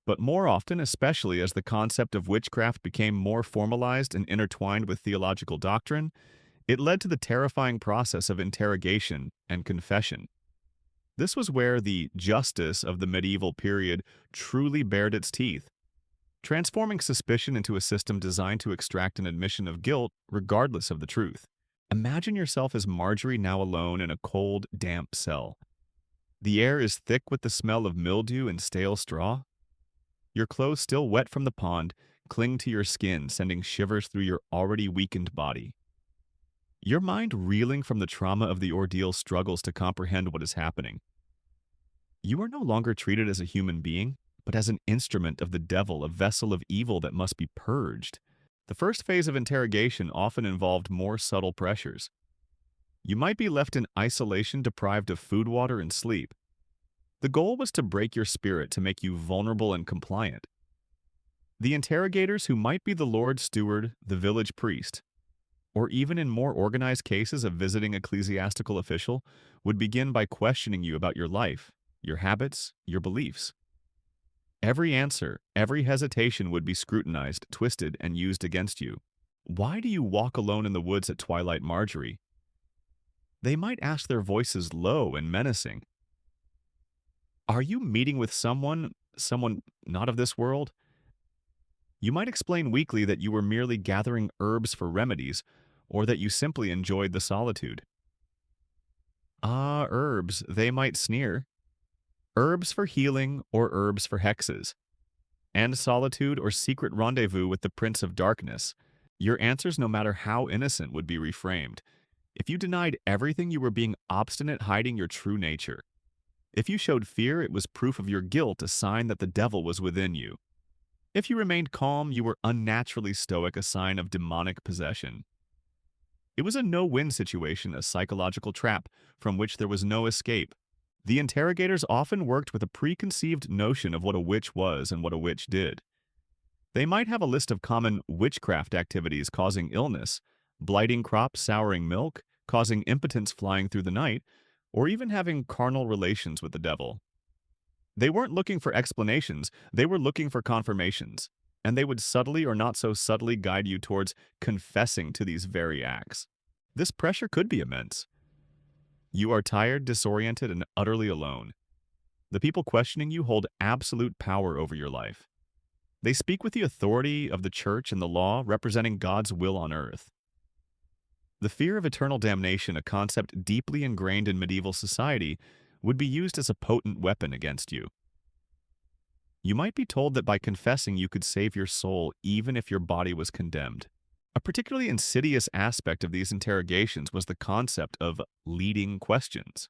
S1: But more often, especially as the concept of witchcraft became more formalized and intertwined with theological doctrine, it led to the terrifying process of interrogation and confession. This was where the justice of the medieval period truly bared its teeth, transforming suspicion into a system designed to extract an admission of guilt regardless of the truth. Imagine yourself as Marjorie, now alone in a cold, damp cell. The air is thick with the smell of mildew and stale straw. Your clothes, still wet from the pond, cling to your skin, sending shivers through your already weakened body. Your mind, reeling from the trauma of the ordeal, struggles to comprehend what is happening. You are no longer treated as a human being, but as an instrument of the devil, a vessel of evil that must be purged. The first phase of interrogation often involved more subtle pressures. You might be left in isolation, deprived of food, water, and sleep. The goal was to break your spirit, to make you vulnerable and compliant. The interrogators, who might be the Lord's steward, the village priest, or even in more organized cases a visiting ecclesiastical official, would begin by questioning you about your life, your habits, your beliefs. Every answer, every hesitation would be scrutinized, twisted, and used against you. Why do you walk alone in the woods at twilight, Marjorie? They might ask, their voices low and menacing. Are you meeting with someone not of this world? You might explain weakly that you were merely gathering herbs for remedies, or that you simply enjoyed the solitude. Ah, herbs, they might sneer. Herbs for healing or herbs for hexes, and solitude or secret rendezvous with the Prince of Darkness. Your answers, no matter how innocent, would be reframed. If you denied everything, you were being obstinate, hiding your true nature. If you showed fear, it was proof of your guilt, a sign that the devil was within you. If you remained calm, you were unnaturally stoic, a sign of demonic possession. It was a no-win situation, a psychological trap from which there was no escape. The interrogators often worked with a preconceived notion of what a witch was and what a witch did. They might have a list of common witchcraft activities causing illness, blighting crops, souring milk, causing impotence, flying through the night, or even having carnal relations with the devil. They weren't looking for explanations, they were looking for confirmations, and they would subtly or not so subtly guide you towards confessing to these very acts. This pressure could be immense. You are tired, disoriented, and utterly alone. The people questioning you hold absolute power over your life. They speak with the authority of the church and the law, representing God's will on earth. The fear of eternal damnation, a concept deeply ingrained in medieval society, would be used as a potent weapon against you. You might be told that by confessing you could save your soul even if your body was condemned. A particularly insidious aspect of these interrogations was the concept of leading questions.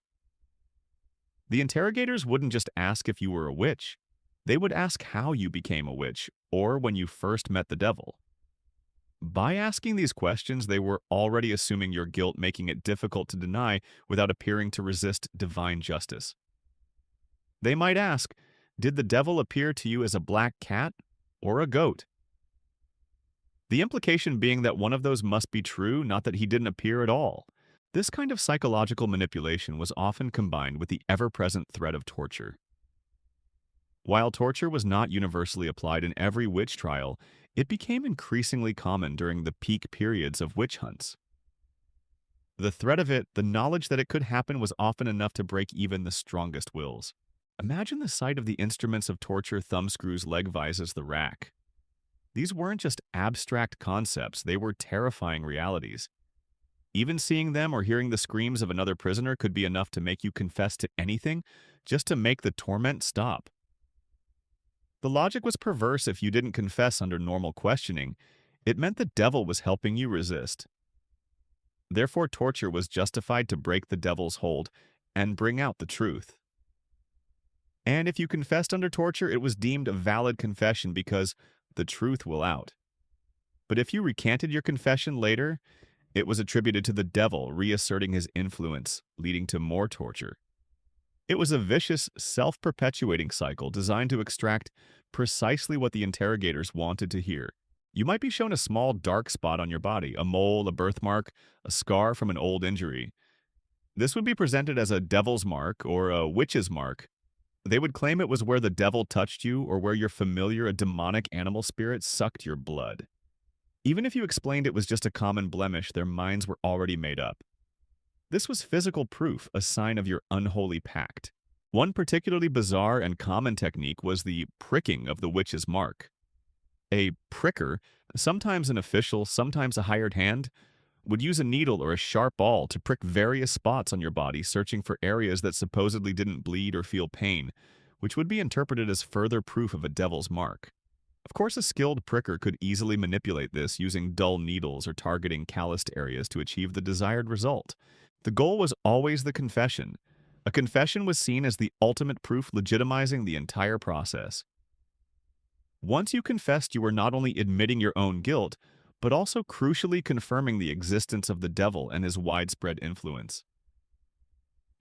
S1: The interrogators wouldn't just ask if you were a witch. They would ask how you became a witch, or when you first met the devil. By asking these questions, they were already assuming your guilt, making it difficult to deny without appearing to resist divine justice. They might ask, did the devil appear to you as a black cat or a goat? The implication being that one of those must be true, not that he didn't appear at all. This kind of psychological manipulation was often combined with the ever-present threat of torture. While torture was not universally applied in every witch trial, it became increasingly common during the peak periods of witch hunts. The threat of it, the knowledge that it could happen, was often enough to break even the strongest wills. Imagine the sight of the instruments of torture: thumbscrews, leg vises, the rack. These weren't just abstract concepts, they were terrifying realities. Even seeing them or hearing the screams of another prisoner could be enough to make you confess to anything, just to make the torment stop. The logic was perverse. If you didn't confess under normal questioning, it meant the devil was helping you resist. Therefore, torture was justified to break the devil's hold and bring out the truth. And if you confessed under torture, it was deemed a valid confession because the truth will out. But if you recanted your confession later, it was attributed to the devil reasserting his influence, leading to more torture. It was a vicious, self-perpetuating cycle designed to extract precisely what the interrogators wanted to hear. You might be shown a small dark spot on your body, a mole, a birthmark, a scar from an old injury. This would be presented as a devil's mark or a witch's mark. They would claim it was where the devil touched you or where your familiar, a demonic animal spirit, sucked your blood. Even if you explained it was just a common blemish, their minds were already made up. This was physical proof, a sign of your unholy pact. One particularly bizarre and common technique was the pricking of the witch's mark. A pricker, sometimes an official, sometimes a hired hand, would use a needle or a sharp awl to prick various spots on your body, searching for areas that supposedly didn't bleed or feel pain, which would be interpreted as further proof of a devil's mark. Of course, a skilled pricker could easily manipulate this, using dull needles or targeting calloused areas to achieve the desired result. The goal was always the confession. A confession was seen as the ultimate proof, legitimizing the entire process. Once you confessed, you were not only admitting your own guilt, but also crucially confirming the existence of the devil and his widespread influence.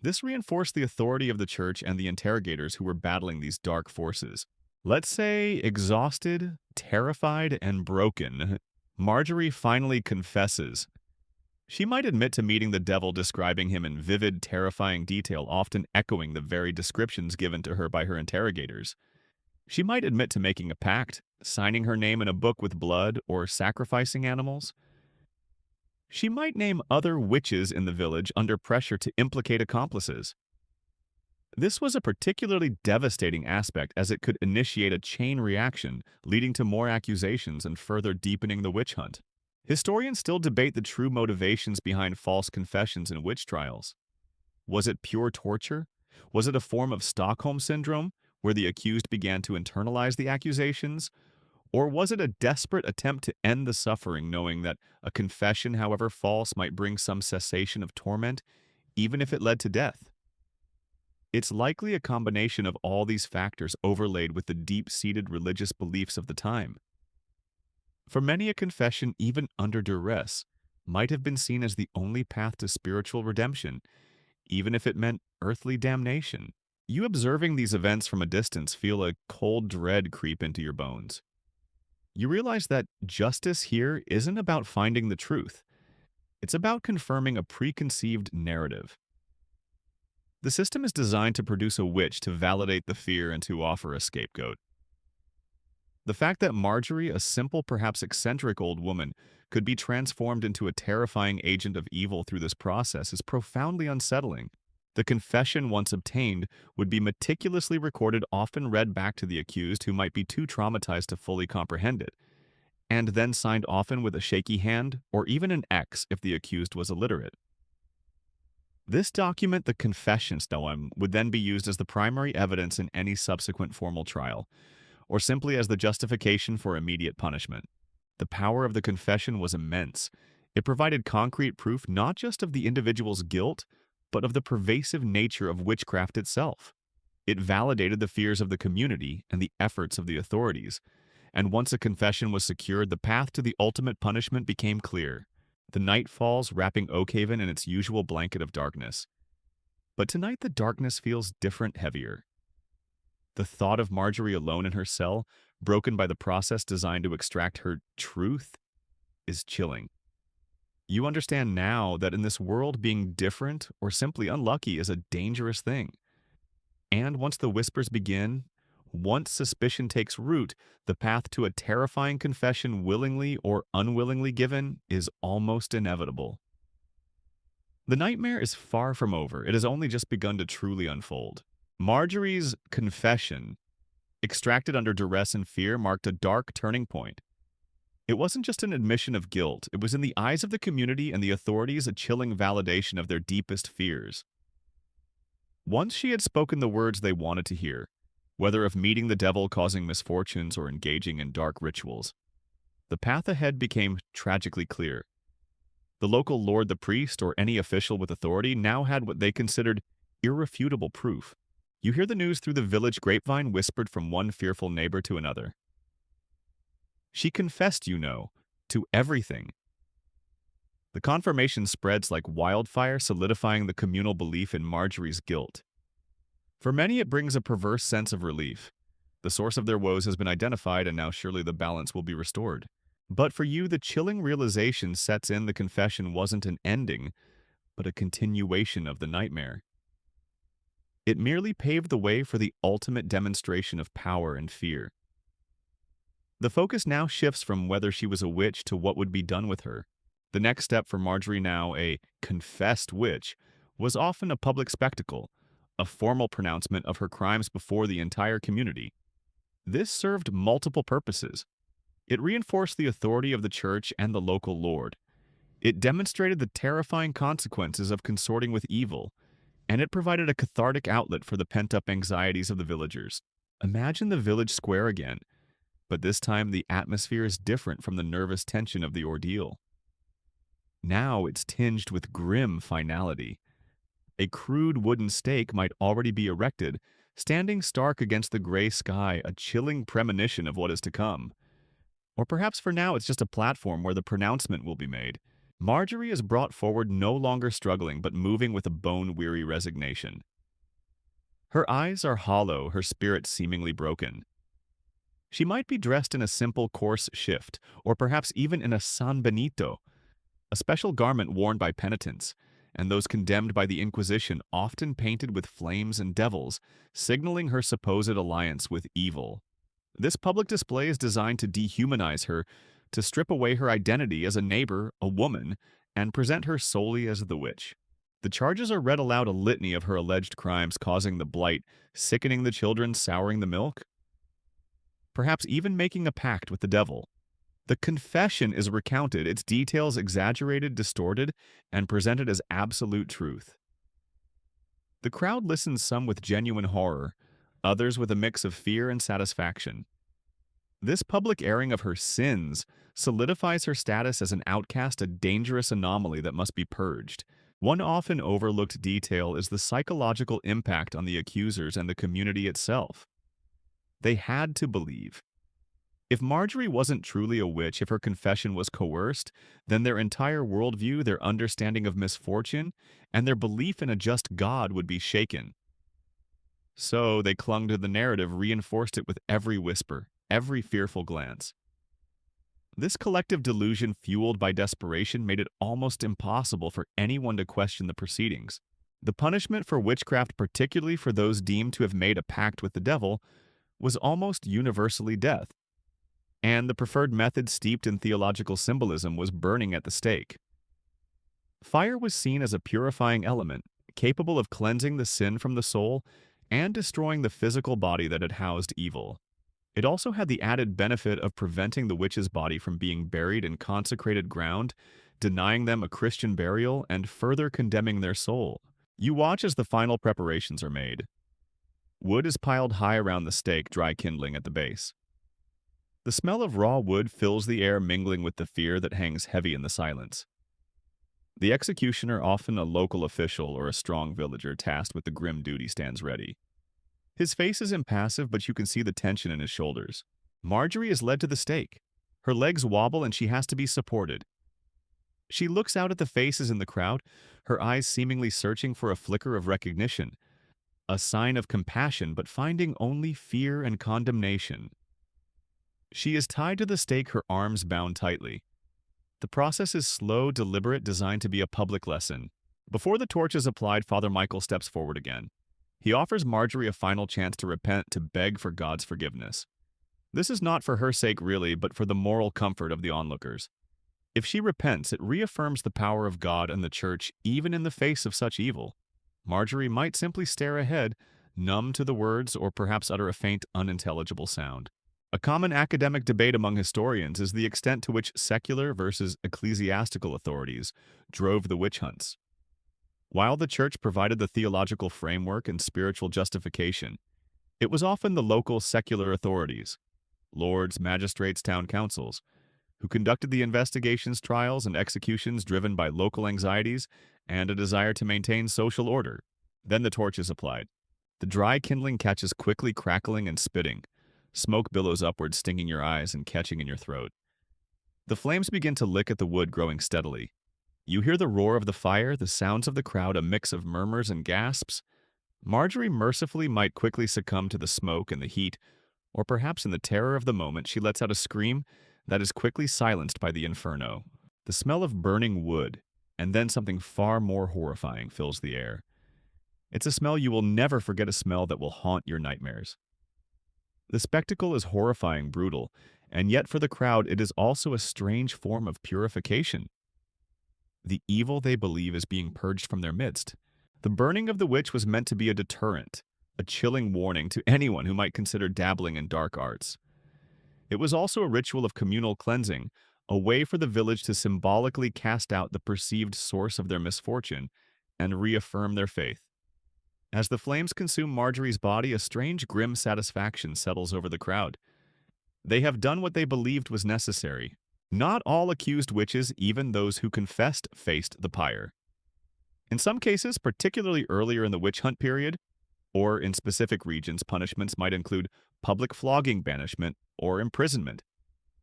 S1: This reinforced the authority of the church and the interrogators who were battling these dark forces. Let's say, exhausted, terrified, and broken, Marjorie finally confesses. She might admit to meeting the devil, describing him in vivid, terrifying detail, often echoing the very descriptions given to her by her interrogators. She might admit to making a pact, signing her name in a book with blood, or sacrificing animals. She might name other witches in the village under pressure to implicate accomplices. This was a particularly devastating aspect, as it could initiate a chain reaction, leading to more accusations and further deepening the witch hunt. Historians still debate the true motivations behind false confessions in witch trials. Was it pure torture? Was it a form of Stockholm Syndrome, where the accused began to internalize the accusations? Or was it a desperate attempt to end the suffering, knowing that a confession, however false, might bring some cessation of torment, even if it led to death? It's likely a combination of all these factors overlaid with the deep-seated religious beliefs of the time. For many, a confession, even under duress, might have been seen as the only path to spiritual redemption, even if it meant earthly damnation. You observing these events from a distance feel a cold dread creep into your bones. You realize that justice here isn't about finding the truth. It's about confirming a preconceived narrative. The system is designed to produce a witch to validate the fear and to offer a scapegoat. The fact that Marjorie, a simple, perhaps eccentric old woman, could be transformed into a terrifying agent of evil through this process is profoundly unsettling. The confession, once obtained, would be meticulously recorded, often read back to the accused, who might be too traumatized to fully comprehend it, and then signed often with a shaky hand or even an X if the accused was illiterate. This document, the confession stone, would then be used as the primary evidence in any subsequent formal trial, or simply as the justification for immediate punishment. The power of the confession was immense. It provided concrete proof not just of the individual's guilt, but of the pervasive nature of witchcraft itself. It validated the fears of the community and the efforts of the authorities, and once a confession was secured, the path to the ultimate punishment became clear. The night falls, wrapping Oakhaven in its usual blanket of darkness. But tonight the darkness feels different, heavier. The thought of Marjorie alone in her cell, broken by the process designed to extract her truth, is chilling. You understand now that in this world, being different or simply unlucky is a dangerous thing. And once the whispers begin, once suspicion takes root, the path to a terrifying confession, willingly or unwillingly given, is almost inevitable. The nightmare is far from over. It has only just begun to truly unfold. Marjorie's confession, extracted under duress and fear, marked a dark turning point. It wasn't just an admission of guilt, it was in the eyes of the community and the authorities a chilling validation of their deepest fears. Once she had spoken the words they wanted to hear, whether of meeting the devil causing misfortunes or engaging in dark rituals, the path ahead became tragically clear. The local lord the priest or any official with authority now had what they considered irrefutable proof. You hear the news through the village grapevine whispered from one fearful neighbor to another. She confessed, to everything. The confirmation spreads like wildfire, solidifying the communal belief in Marjorie's guilt. For many, it brings a perverse sense of relief. The source of their woes has been identified, and now surely the balance will be restored. But for you, the chilling realization sets in: the confession wasn't an ending, but a continuation of the nightmare. It merely paved the way for the ultimate demonstration of power and fear. The focus now shifts from whether she was a witch to what would be done with her. The next step for Marjorie, now a confessed witch, was often a public spectacle, a formal pronouncement of her crimes before the entire community. This served multiple purposes. It reinforced the authority of the church and the local lord. It demonstrated the terrifying consequences of consorting with evil, and it provided a cathartic outlet for the pent-up anxieties of the villagers. Imagine the village square again, but this time the atmosphere is different from the nervous tension of the ordeal. Now it's tinged with grim finality. A crude wooden stake might already be erected, standing stark against the gray sky, a chilling premonition of what is to come. Or perhaps for now it's just a platform where the pronouncement will be made. Marjorie is brought forward no longer struggling but moving with a bone-weary resignation. Her eyes are hollow, her spirit seemingly broken. She might be dressed in a simple coarse shift, or perhaps even in a San Benito, a special garment worn by penitents, and those condemned by the Inquisition, often painted with flames and devils, signaling her supposed alliance with evil. This public display is designed to dehumanize her, to strip away her identity as a neighbor, a woman, and present her solely as the witch. The charges are read aloud, a litany of her alleged crimes, causing the blight, sickening the children, souring the milk, perhaps even making a pact with the devil. The confession is recounted, its details exaggerated, distorted, and presented as absolute truth. The crowd listens, some with genuine horror, others with a mix of fear and satisfaction. This public airing of her sins solidifies her status as an outcast, a dangerous anomaly that must be purged. One often overlooked detail is the psychological impact on the accusers and the community itself. They had to believe. If Marjorie wasn't truly a witch, if her confession was coerced, then their entire worldview, their understanding of misfortune, and their belief in a just God would be shaken. So they clung to the narrative, reinforced it with every whisper, every fearful glance. This collective delusion, fueled by desperation, made it almost impossible for anyone to question the proceedings. The punishment for witchcraft, particularly for those deemed to have made a pact with the devil, was almost universally death, and the preferred method, steeped in theological symbolism, was burning at the stake. Fire was seen as a purifying element, capable of cleansing the sin from the soul and destroying the physical body that had housed evil. It also had the added benefit of preventing the witch's body from being buried in consecrated ground, denying them a Christian burial, and further condemning their soul. You watch as the final preparations are made. Wood is piled high around the stake, dry kindling at the base. The smell of raw wood fills the air, mingling with the fear that hangs heavy in the silence. The executioner, often a local official or a strong villager tasked with the grim duty, stands ready. His face is impassive, but you can see the tension in his shoulders. Marjorie is led to the stake. Her legs wobble and she has to be supported. She looks out at the faces in the crowd, her eyes seemingly searching for a flicker of recognition, a sign of compassion, but finding only fear and condemnation. She is tied to the stake, her arms bound tightly. The process is slow, deliberate, designed to be a public lesson. Before the torch is applied, Father Michael steps forward again. He offers Marjorie a final chance to repent, to beg for God's forgiveness. This is not for her sake really, but for the moral comfort of the onlookers. If she repents, it reaffirms the power of God and the Church, even in the face of such evil. Marjorie might simply stare ahead, numb to the words, or perhaps utter a faint, unintelligible sound. A common academic debate among historians is the extent to which secular versus ecclesiastical authorities drove the witch hunts. While the church provided the theological framework and spiritual justification, it was often the local secular authorities, lords, magistrates, town councils, who conducted the investigations, trials, and executions driven by local anxieties and a desire to maintain social order. Then the torch is applied. The dry kindling catches quickly crackling and spitting. Smoke billows upward, stinging your eyes and catching in your throat. The flames begin to lick at the wood, growing steadily. You hear the roar of the fire, the sounds of the crowd, a mix of murmurs and gasps. Marjorie mercifully might quickly succumb to the smoke and the heat, or perhaps in the terror of the moment she lets out a scream that is quickly silenced by the inferno. The smell of burning wood, and then something far more horrifying, fills the air. It's a smell you will never forget, a smell that will haunt your nightmares. The spectacle is horrifying, brutal, and yet for the crowd it is also a strange form of purification. The evil they believe is being purged from their midst. The burning of the witch was meant to be a deterrent, a chilling warning to anyone who might consider dabbling in dark arts. It was also a ritual of communal cleansing, a way for the village to symbolically cast out the perceived source of their misfortune and reaffirm their faith. As the flames consume Marjorie's body, a strange, grim satisfaction settles over the crowd. They have done what they believed was necessary. Not all accused witches, even those who confessed, faced the pyre. In some cases, particularly earlier in the witch hunt period, or in specific regions, punishments might include public flogging, banishment, or imprisonment.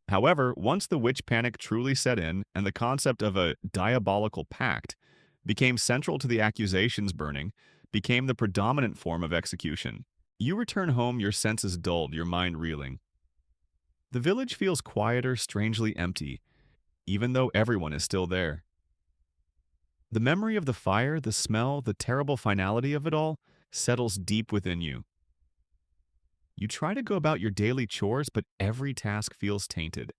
S1: However, once the witch panic truly set in and the concept of a diabolical pact became central to the accusations, burning became the predominant form of execution. You return home, your senses dulled, your mind reeling. The village feels quieter, strangely empty, even though everyone is still there. The memory of the fire, the smell, the terrible finality of it all settles deep within you. You try to go about your daily chores, but every task feels tainted.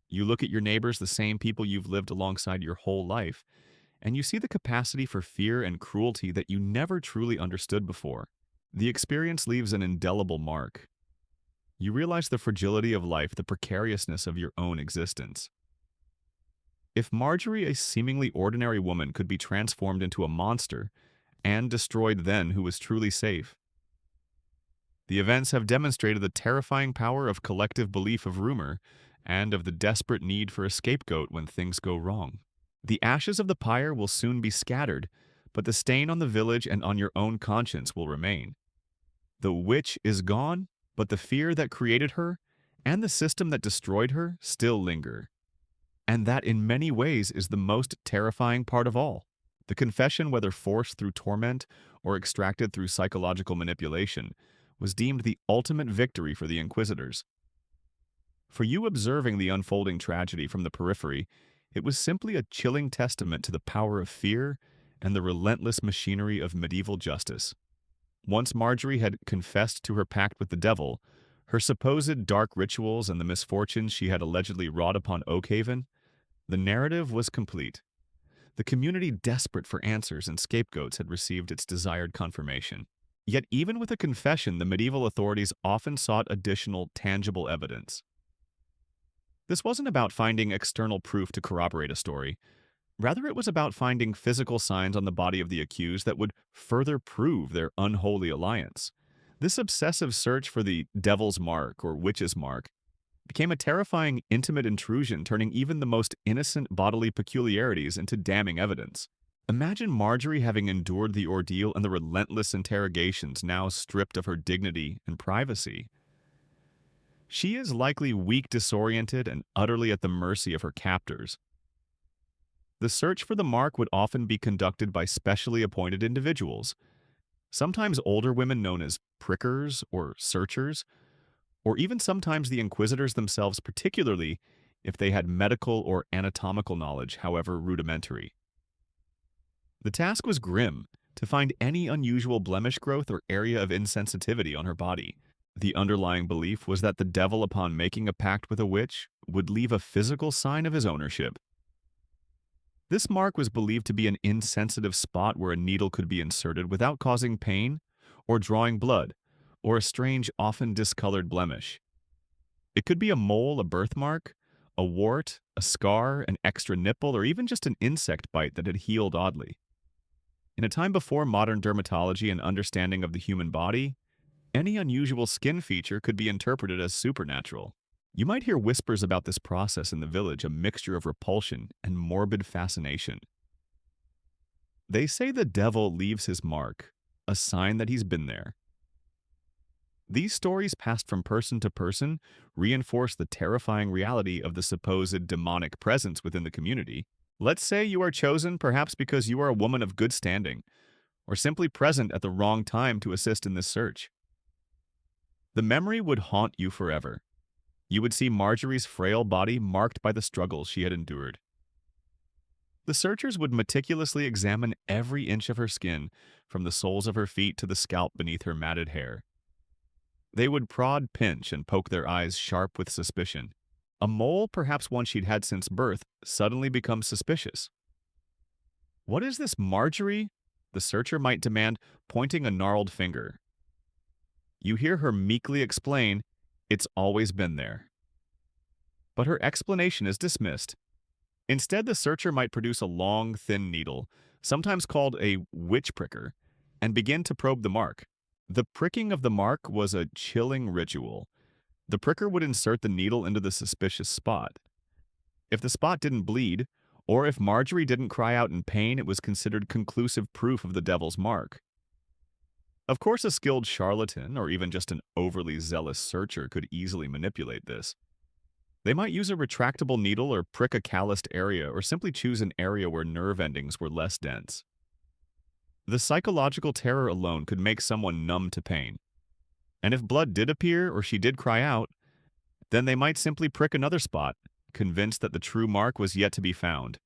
S1: You look at your neighbors, the same people you've lived alongside your whole life, and you see the capacity for fear and cruelty that you never truly understood before. The experience leaves an indelible mark. You realize the fragility of life, the precariousness of your own existence. If Marjorie, a seemingly ordinary woman, could be transformed into a monster and destroyed, then who was truly safe? The events have demonstrated the terrifying power of collective belief, of rumor, and of the desperate need for a scapegoat when things go wrong. The ashes of the pyre will soon be scattered, but the stain on the village and on your own conscience will remain. The witch is gone, but the fear that created her and the system that destroyed her still linger. And that, in many ways, is the most terrifying part of all. The confession, whether forced through torment or extracted through psychological manipulation, was deemed the ultimate victory for the inquisitors. For you observing the unfolding tragedy from the periphery, it was simply a chilling testament to the power of fear and the relentless machinery of medieval justice. Once Marjorie had confessed to her pact with the devil, her supposed dark rituals and the misfortunes she had allegedly wrought upon Oakhaven, the narrative was complete. The community, desperate for answers and scapegoats, had received its desired confirmation. Yet even with a confession, the medieval authorities often sought additional, tangible evidence. This wasn't about finding external proof to corroborate a story. Rather, it was about finding physical signs on the body of the accused that would further prove their unholy alliance. This obsessive search for the devil's mark, or witch's mark, became a terrifying, intimate intrusion, turning even the most innocent bodily peculiarities into damning evidence. Imagine Marjorie having endured the ordeal and the relentless interrogations, now stripped of her dignity and privacy. She is likely weak, disoriented, and utterly at the mercy of her captors. The search for the mark would often be conducted by specially appointed individuals, sometimes older women known as prickers or searchers, or even sometimes the inquisitors themselves, particularly if they had medical or anatomical knowledge, however rudimentary. The task was grim, to find any unusual blemish growth or area of insensitivity on her body. The underlying belief was that the devil, upon making a pact with a witch, would leave a physical sign of his ownership. This mark was believed to be an insensitive spot where a needle could be inserted without causing pain or drawing blood, or a strange, often discolored blemish. It could be a mole, a birthmark, a wart, a scar, an extra nipple, or even just an insect bite that had healed oddly. In a time before modern dermatology and understanding of the human body, any unusual skin feature could be interpreted as supernatural. You might hear whispers about this process in the village, a mixture of repulsion and morbid fascination. They say the devil leaves his mark, a sign that he's been there. These stories passed from person to person reinforce the terrifying reality of the supposed demonic presence within the community. Let's say you are chosen perhaps because you are a woman of good standing, or simply present at the wrong time to assist in this search. The memory would haunt you forever. You would see Marjorie's frail body marked by the struggles she had endured. The searchers would meticulously examine every inch of her skin, from the soles of her feet to the scalp beneath her matted hair. They would prod, pinch, and poke their eyes sharp with suspicion. A mole, perhaps one she'd had since birth, suddenly becomes suspicious. "What is this, Marjorie?" the searcher might demand, pointing a gnarled finger. You hear her meekly explain, "It's always been there." But her explanation is dismissed. Instead, the searcher might produce a long, thin needle, sometimes called a witch pricker, and begin to probe the mark. The pricking of the mark was a chilling ritual. The pricker would insert the needle into the suspicious spot. If the spot didn't bleed, or if Marjorie didn't cry out in pain, it was considered conclusive proof of the devil's mark. Of course, a skilled charlatan, or even just an overly zealous searcher, could easily manipulate this. They might use a retractable needle or prick a calloused area, or simply choose an area where nerve endings were less dense. The psychological terror alone could make someone numb to pain. And if blood did appear or she did cry out, then they might simply prick another spot, convinced that the true mark was yet to be found.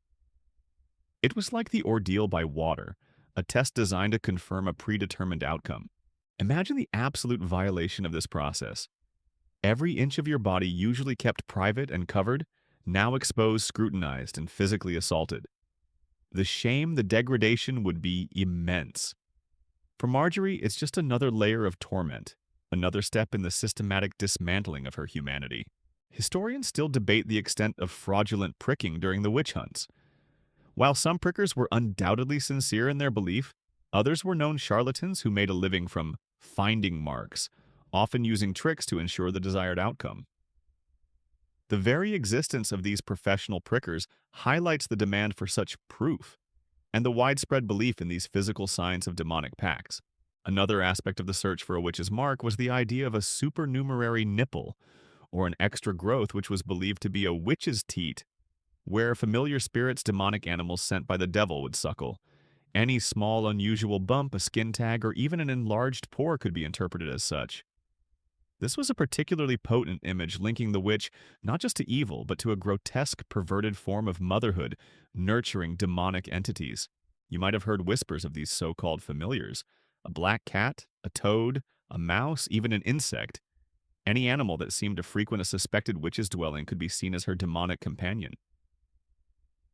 S1: It was like the ordeal by water, a test designed to confirm a predetermined outcome. Imagine the absolute violation of this process. Every inch of your body, usually kept private and covered, now exposed, scrutinized, and physically assaulted. The shame, the degradation would be immense. For Marjorie, it's just another layer of torment, another step in the systematic dismantling of her humanity. Historians still debate the extent of fraudulent pricking during the witch hunts. While some prickers were undoubtedly sincere in their belief, others were known charlatans who made a living from finding marks, often using tricks to ensure the desired outcome. The very existence of these professional prickers highlights the demand for such proof and the widespread belief in these physical signs of demonic pacts. Another aspect of the search for a witch's mark was the idea of a supernumerary nipple, or an extra growth which was believed to be a witch's teat, where familiar spirits, demonic animals sent by the devil, would suckle. Any small, unusual bump, a skin tag, or even an enlarged pore could be interpreted as such. This was a particularly potent image linking the witch not just to evil, but to a grotesque, perverted form of motherhood, nurturing demonic entities. You might have heard whispers of these so-called familiars: a black cat, a toad, a mouse, even an insect. Any animal that seemed to frequent a suspected witch's dwelling could be seen as her demonic companion.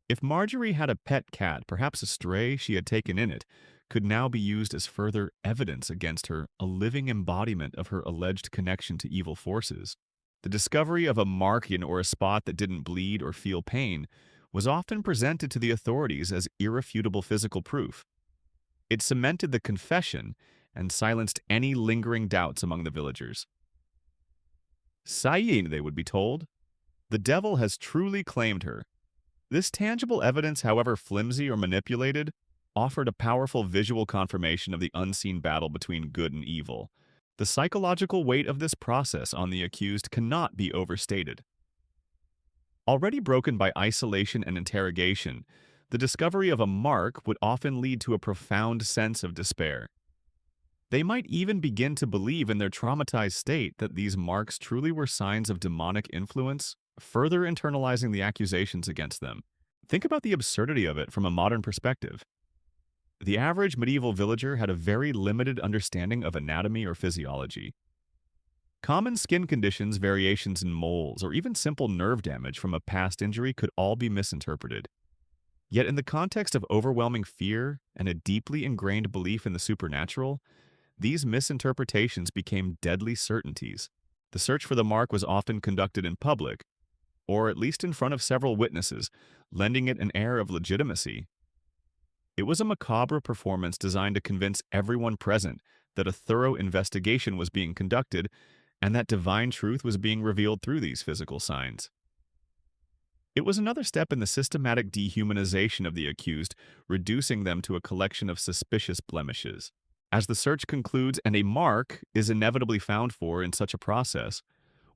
S1: If Marjorie had a pet cat, perhaps a stray she had taken in it, could now be used as further evidence against her, a living embodiment of her alleged connection to evil forces. The discovery of a mark or a spot that didn't bleed or feel pain was often presented to the authorities as irrefutable physical proof. It cemented the confession and silenced any lingering doubts among the villagers. "Sayin," they would be told, "the devil has truly claimed her." This tangible evidence, however flimsy or manipulated, offered a powerful visual confirmation of the unseen battle between good and evil. The psychological weight of this process on the accused cannot be overstated. Already broken by isolation and interrogation, the discovery of a mark would often lead to a profound sense of despair. They might even begin to believe in their traumatized state that these marks truly were signs of demonic influence, further internalizing the accusations against them. Think about the absurdity of it from a modern perspective. The average medieval villager had a very limited understanding of anatomy or physiology. Common skin conditions, variations in moles, or even simple nerve damage from a past injury could all be misinterpreted. Yet in the context of overwhelming fear and a deeply ingrained belief in the supernatural, These misinterpretations became deadly certainties. The search for the mark was often conducted in public, or at least in front of several witnesses, lending it an air of legitimacy. It was a macabre performance designed to convince everyone present that a thorough investigation was being conducted and that divine truth was being revealed through these physical signs. It was another step in the systematic dehumanization of the accused, reducing them to a collection of suspicious blemishes. As the search concludes and a mark is inevitably found for in such a process,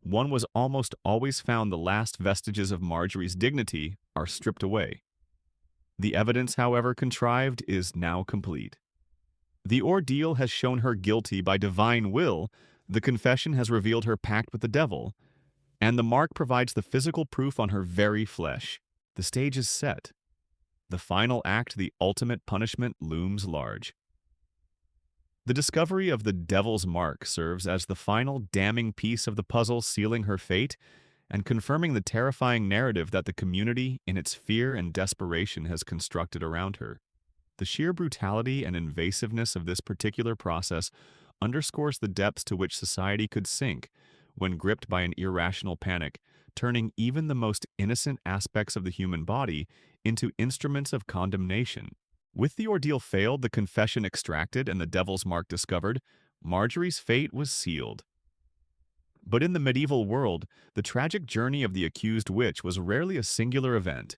S1: one was almost always found the last vestiges of Marjorie's dignity are stripped away. The evidence, however contrived, is now complete. The ordeal has shown her guilty by divine will, the confession has revealed her pact with the devil, and the mark provides the physical proof on her very flesh. The stage is set. The final act, the ultimate punishment, looms large. The discovery of the devil's mark serves as the final damning piece of the puzzle, sealing her fate and confirming the terrifying narrative that the community, in its fear and desperation, has constructed around her. The sheer brutality and invasiveness of this particular process underscores the depths to which society could sink when gripped by an irrational panic, turning even the most innocent aspects of the human body into instruments of condemnation. With the ordeal failed, the confession extracted, and the devil's mark discovered, Marjorie's fate was sealed. But in the medieval world, the tragic journey of the accused witch was rarely a singular event.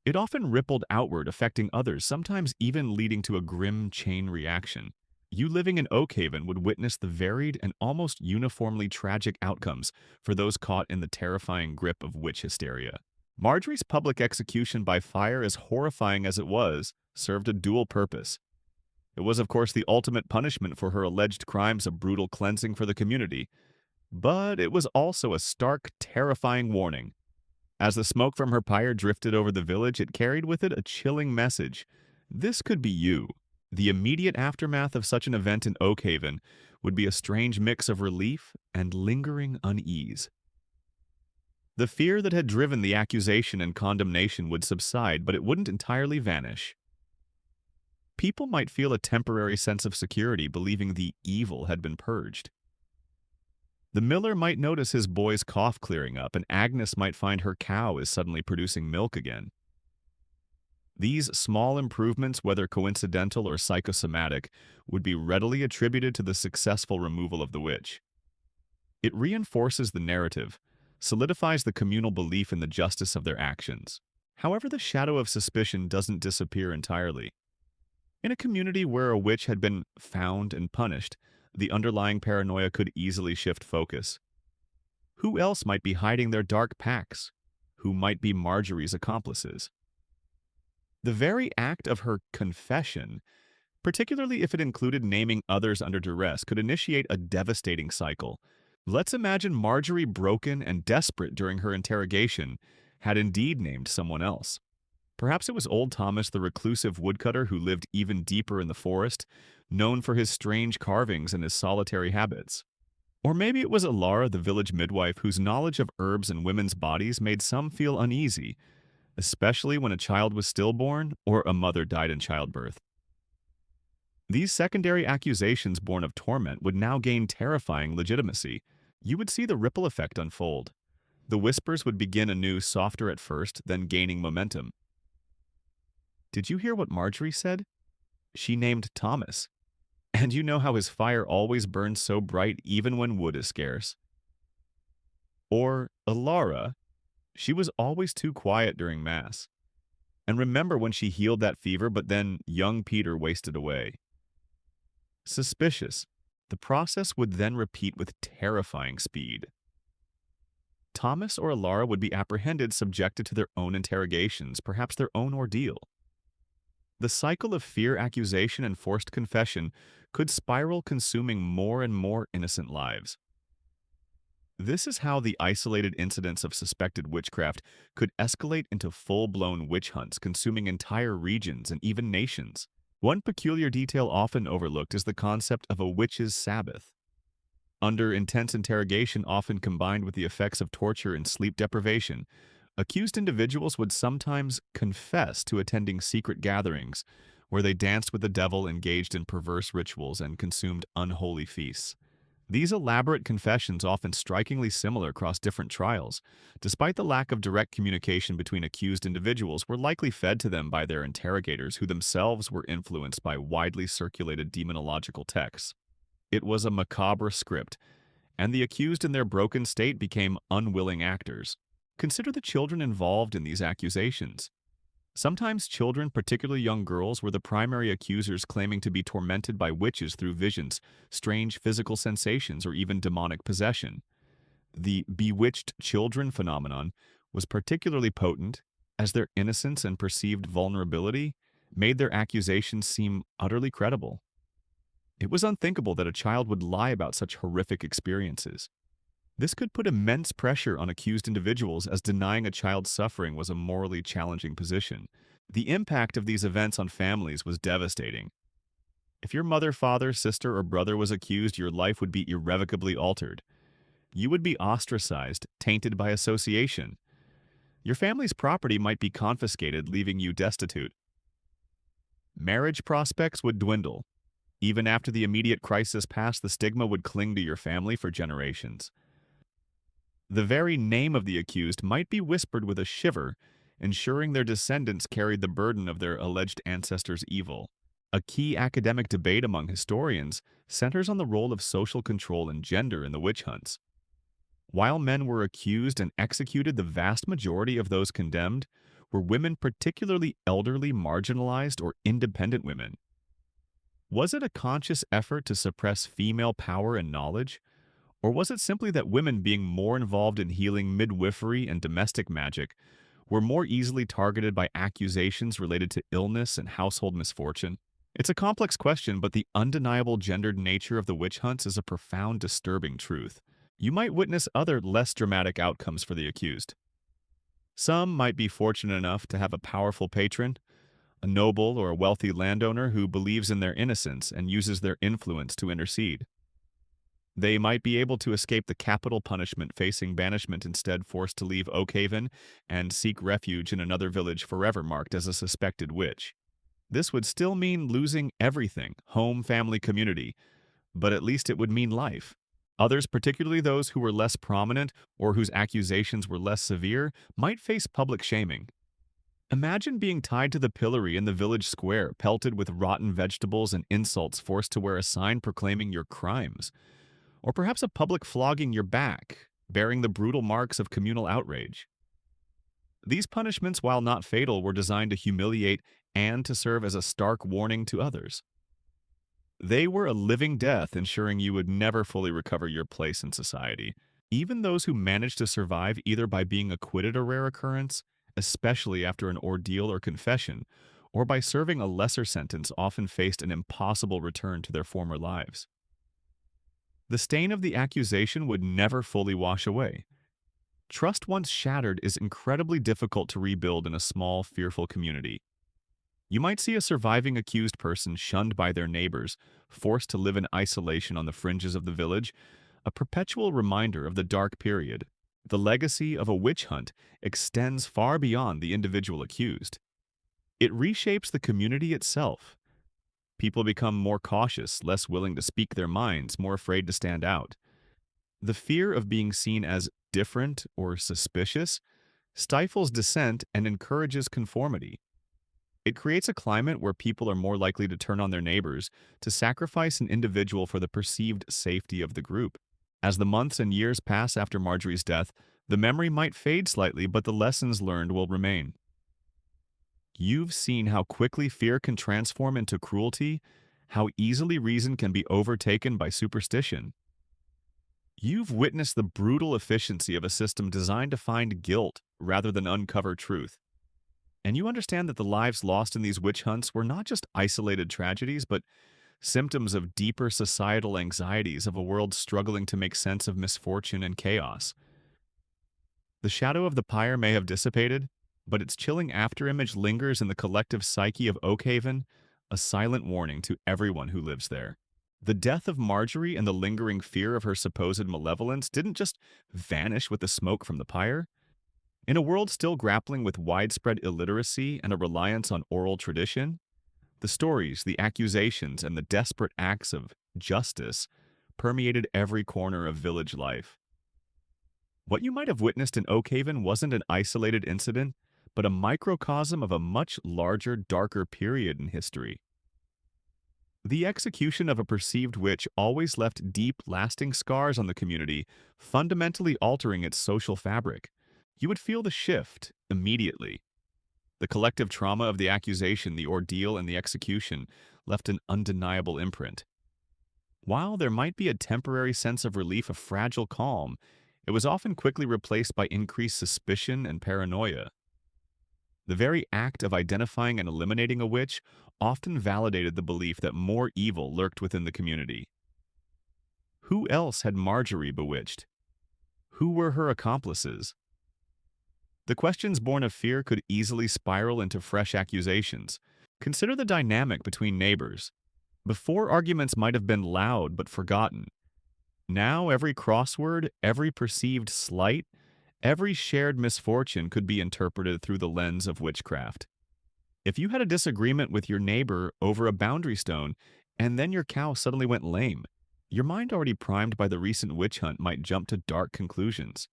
S1: It often rippled outward, affecting others, sometimes even leading to a grim chain reaction. You living in Oakhaven would witness the varied and almost uniformly tragic outcomes for those caught in the terrifying grip of witch hysteria. Marjorie's public execution by fire, as horrifying as it was, served a dual purpose. It was, of course, the ultimate punishment for her alleged crimes of brutal cleansing for the community, but it was also a stark, terrifying warning. As the smoke from her pyre drifted over the village, it carried with it a chilling message. This could be you. The immediate aftermath of such an event in Oakhaven would be a strange mix of relief and lingering unease. The fear that had driven the accusation and condemnation would subside, but it wouldn't entirely vanish. People might feel a temporary sense of security, believing the evil had been purged. The miller might notice his boy's cough clearing up, and Agnes might find her cow is suddenly producing milk again. These small improvements, whether coincidental or psychosomatic, would be readily attributed to the successful removal of the witch. It reinforces the narrative, solidifies the communal belief in the justice of their actions. However, the shadow of suspicion doesn't disappear entirely. In a community where a witch had been found and punished, the underlying paranoia could easily shift focus. Who else might be hiding their dark pacts? Who might be Marjorie's accomplices? The very act of her confession, particularly if it included naming others under duress, could initiate a devastating cycle. Let's imagine Marjorie, broken and desperate during her interrogation, had indeed named someone else. Perhaps it was old Thomas, the reclusive woodcutter who lived even deeper in the forest, known for his strange carvings and his solitary habits. Or maybe it was Alara, the village midwife, whose knowledge of herbs and women's bodies made some feel uneasy, especially when a child was stillborn or a mother died in childbirth. These secondary accusations born of torment would now gain terrifying legitimacy. You would see the ripple effect unfold. The whispers would begin anew, softer at first, then gaining momentum. Did you hear what Marjorie said? She named Thomas. And you know how his fire always burns so bright even when wood is scarce. Or Alara, she was always too quiet during Mass. And remember when she healed that fever, but then young Peter wasted away. Suspicious. The process would then repeat with terrifying speed. Thomas or Alara would be apprehended, subjected to their own interrogations, perhaps their own ordeal. The cycle of fear, accusation, and forced confession could spiral, consuming more and more innocent lives. This is how the isolated incidents of suspected witchcraft could escalate into full-blown witch hunts, consuming entire regions and even nations. One peculiar detail often overlooked is the concept of a witch's Sabbath. Under intense interrogation, often combined with the effects of torture and sleep deprivation, accused individuals would sometimes confess to attending secret gatherings where they danced with the devil, engaged in perverse rituals, and consumed unholy feasts. These elaborate confessions, often strikingly similar across different trials, despite the lack of direct communication between accused individuals, were likely fed to them by their interrogators, who themselves were influenced by widely circulated demonological texts. It was a macabre script, and the accused in their broken state became unwilling actors. Consider the children involved in these accusations. Sometimes children, particularly young girls, were the primary accusers, claiming to be tormented by witches through visions, strange physical sensations, or even demonic possession. The bewitched children phenomenon was particularly potent, as their innocence and perceived vulnerability made their accusations seem utterly credible. It was unthinkable that a child would lie about such horrific experiences. This could put immense pressure on accused individuals, as denying a child's suffering was a morally challenging position. The impact of these events on families was devastating. If your mother, father, sister, or brother was accused, your life would be irrevocably altered. You would be ostracized, tainted by association. Your family's property might be confiscated, leaving you destitute. Marriage prospects would dwindle. Even after the immediate crisis passed, the stigma would cling to your family for generations. The very name of the accused might be whispered with a shiver, ensuring their descendants carried the burden of their alleged ancestors' evil. A key academic debate among historians centers on the role of social control and gender in the witch hunts. While men were accused and executed, the vast majority of those condemned were women, particularly elderly, marginalized, or independent women. Was it a conscious effort to suppress female power and knowledge? Or was it simply that women, being more involved in healing, midwifery, and domestic magic, were more easily targeted by accusations related to illness and household misfortune? It's a complex question, but the undeniable gendered nature of the witch hunts is a profound, disturbing truth. You might witness other, less dramatic outcomes for the accused. Some might be fortunate enough to have a powerful patron, a noble or a wealthy landowner who believes in their innocence and uses their influence to intercede. They might be able to escape the capital punishment, facing banishment, instead forced to leave Oakhaven and seek refuge in another village, forever marked as a suspected witch. This would still mean losing everything, home, family, community, but at least it would mean life. Others, particularly those who were less prominent or whose accusations were less severe, might face public shaming. Imagine being tied to the pillory in the village square, pelted with rotten vegetables and insults, forced to wear a sign proclaiming your crimes. Or perhaps a public flogging your back, bearing the brutal marks of communal outrage. These punishments, while not fatal, were designed to humiliate and to serve as a stark warning to others. They were a living death, ensuring you would never fully recover your place in society. Even those who managed to survive, either by being acquitted, a rare occurrence, especially after an ordeal or confession, or by serving a lesser sentence, often faced an impossible return to their former lives. The stain of the accusation would never fully wash away. Trust once shattered is incredibly difficult to rebuild in a small, fearful community. You might see a surviving accused person shunned by their neighbors, forced to live in isolation on the fringes of the village, a perpetual reminder of the dark period. The legacy of a witch hunt extends far beyond the individual accused. It reshapes the community itself. People become more cautious, less willing to speak their minds, more afraid to stand out. The fear of being seen as different or suspicious stifles dissent and encourages conformity. It creates a climate where people are more likely to turn on their neighbors, to sacrifice an individual for the perceived safety of the group. As the months and years pass after Marjorie's death, the memory might fade slightly, but the lessons learned will remain. You've seen how quickly fear can transform into cruelty, how easily reason can be overtaken by superstition. You've witnessed the brutal efficiency of a system designed to find guilt rather than uncover truth. And you understand that the lives lost in these witch hunts were not just isolated tragedies, but symptoms of deeper societal anxieties of a world struggling to make sense of misfortune and chaos. The shadow of the pyre may have dissipated, but its chilling afterimage lingers in the collective psyche of Oakhaven, a silent warning to everyone who lives there. The death of Marjorie and the lingering fear of her supposed malevolence didn't just vanish with the smoke from the pyre. In a world still grappling with widespread illiteracy and a reliance on oral tradition, The stories, the accusations, and the desperate acts of justice permeated every corner of village life. What you might have witnessed in Oakhaven wasn't an isolated incident, but a microcosm of a much larger, darker period in history. The execution of a perceived witch always left deep, lasting scars on the community, fundamentally altering its social fabric. You would feel the shift immediately. The collective trauma of the accusation, the ordeal, and the execution left an undeniable imprint. While there might be a temporary sense of relief, a fragile calm, it was often quickly replaced by increased suspicion and paranoia. The very act of identifying and eliminating a witch often validated the belief that more evil lurked within the community. Who else had Marjorie bewitched? Who were her accomplices? The questions born of fear could easily spiral into fresh accusations. Consider the dynamic between neighbors. Before, arguments might have been loud but forgotten. Now every crossword, every perceived slight, every shared misfortune could be interpreted through the lens of witchcraft. If you had a disagreement with your neighbor over a boundary stone, and then your cow suddenly went lame, your mind already primed by the recent witch hunt might jump to dark conclusions.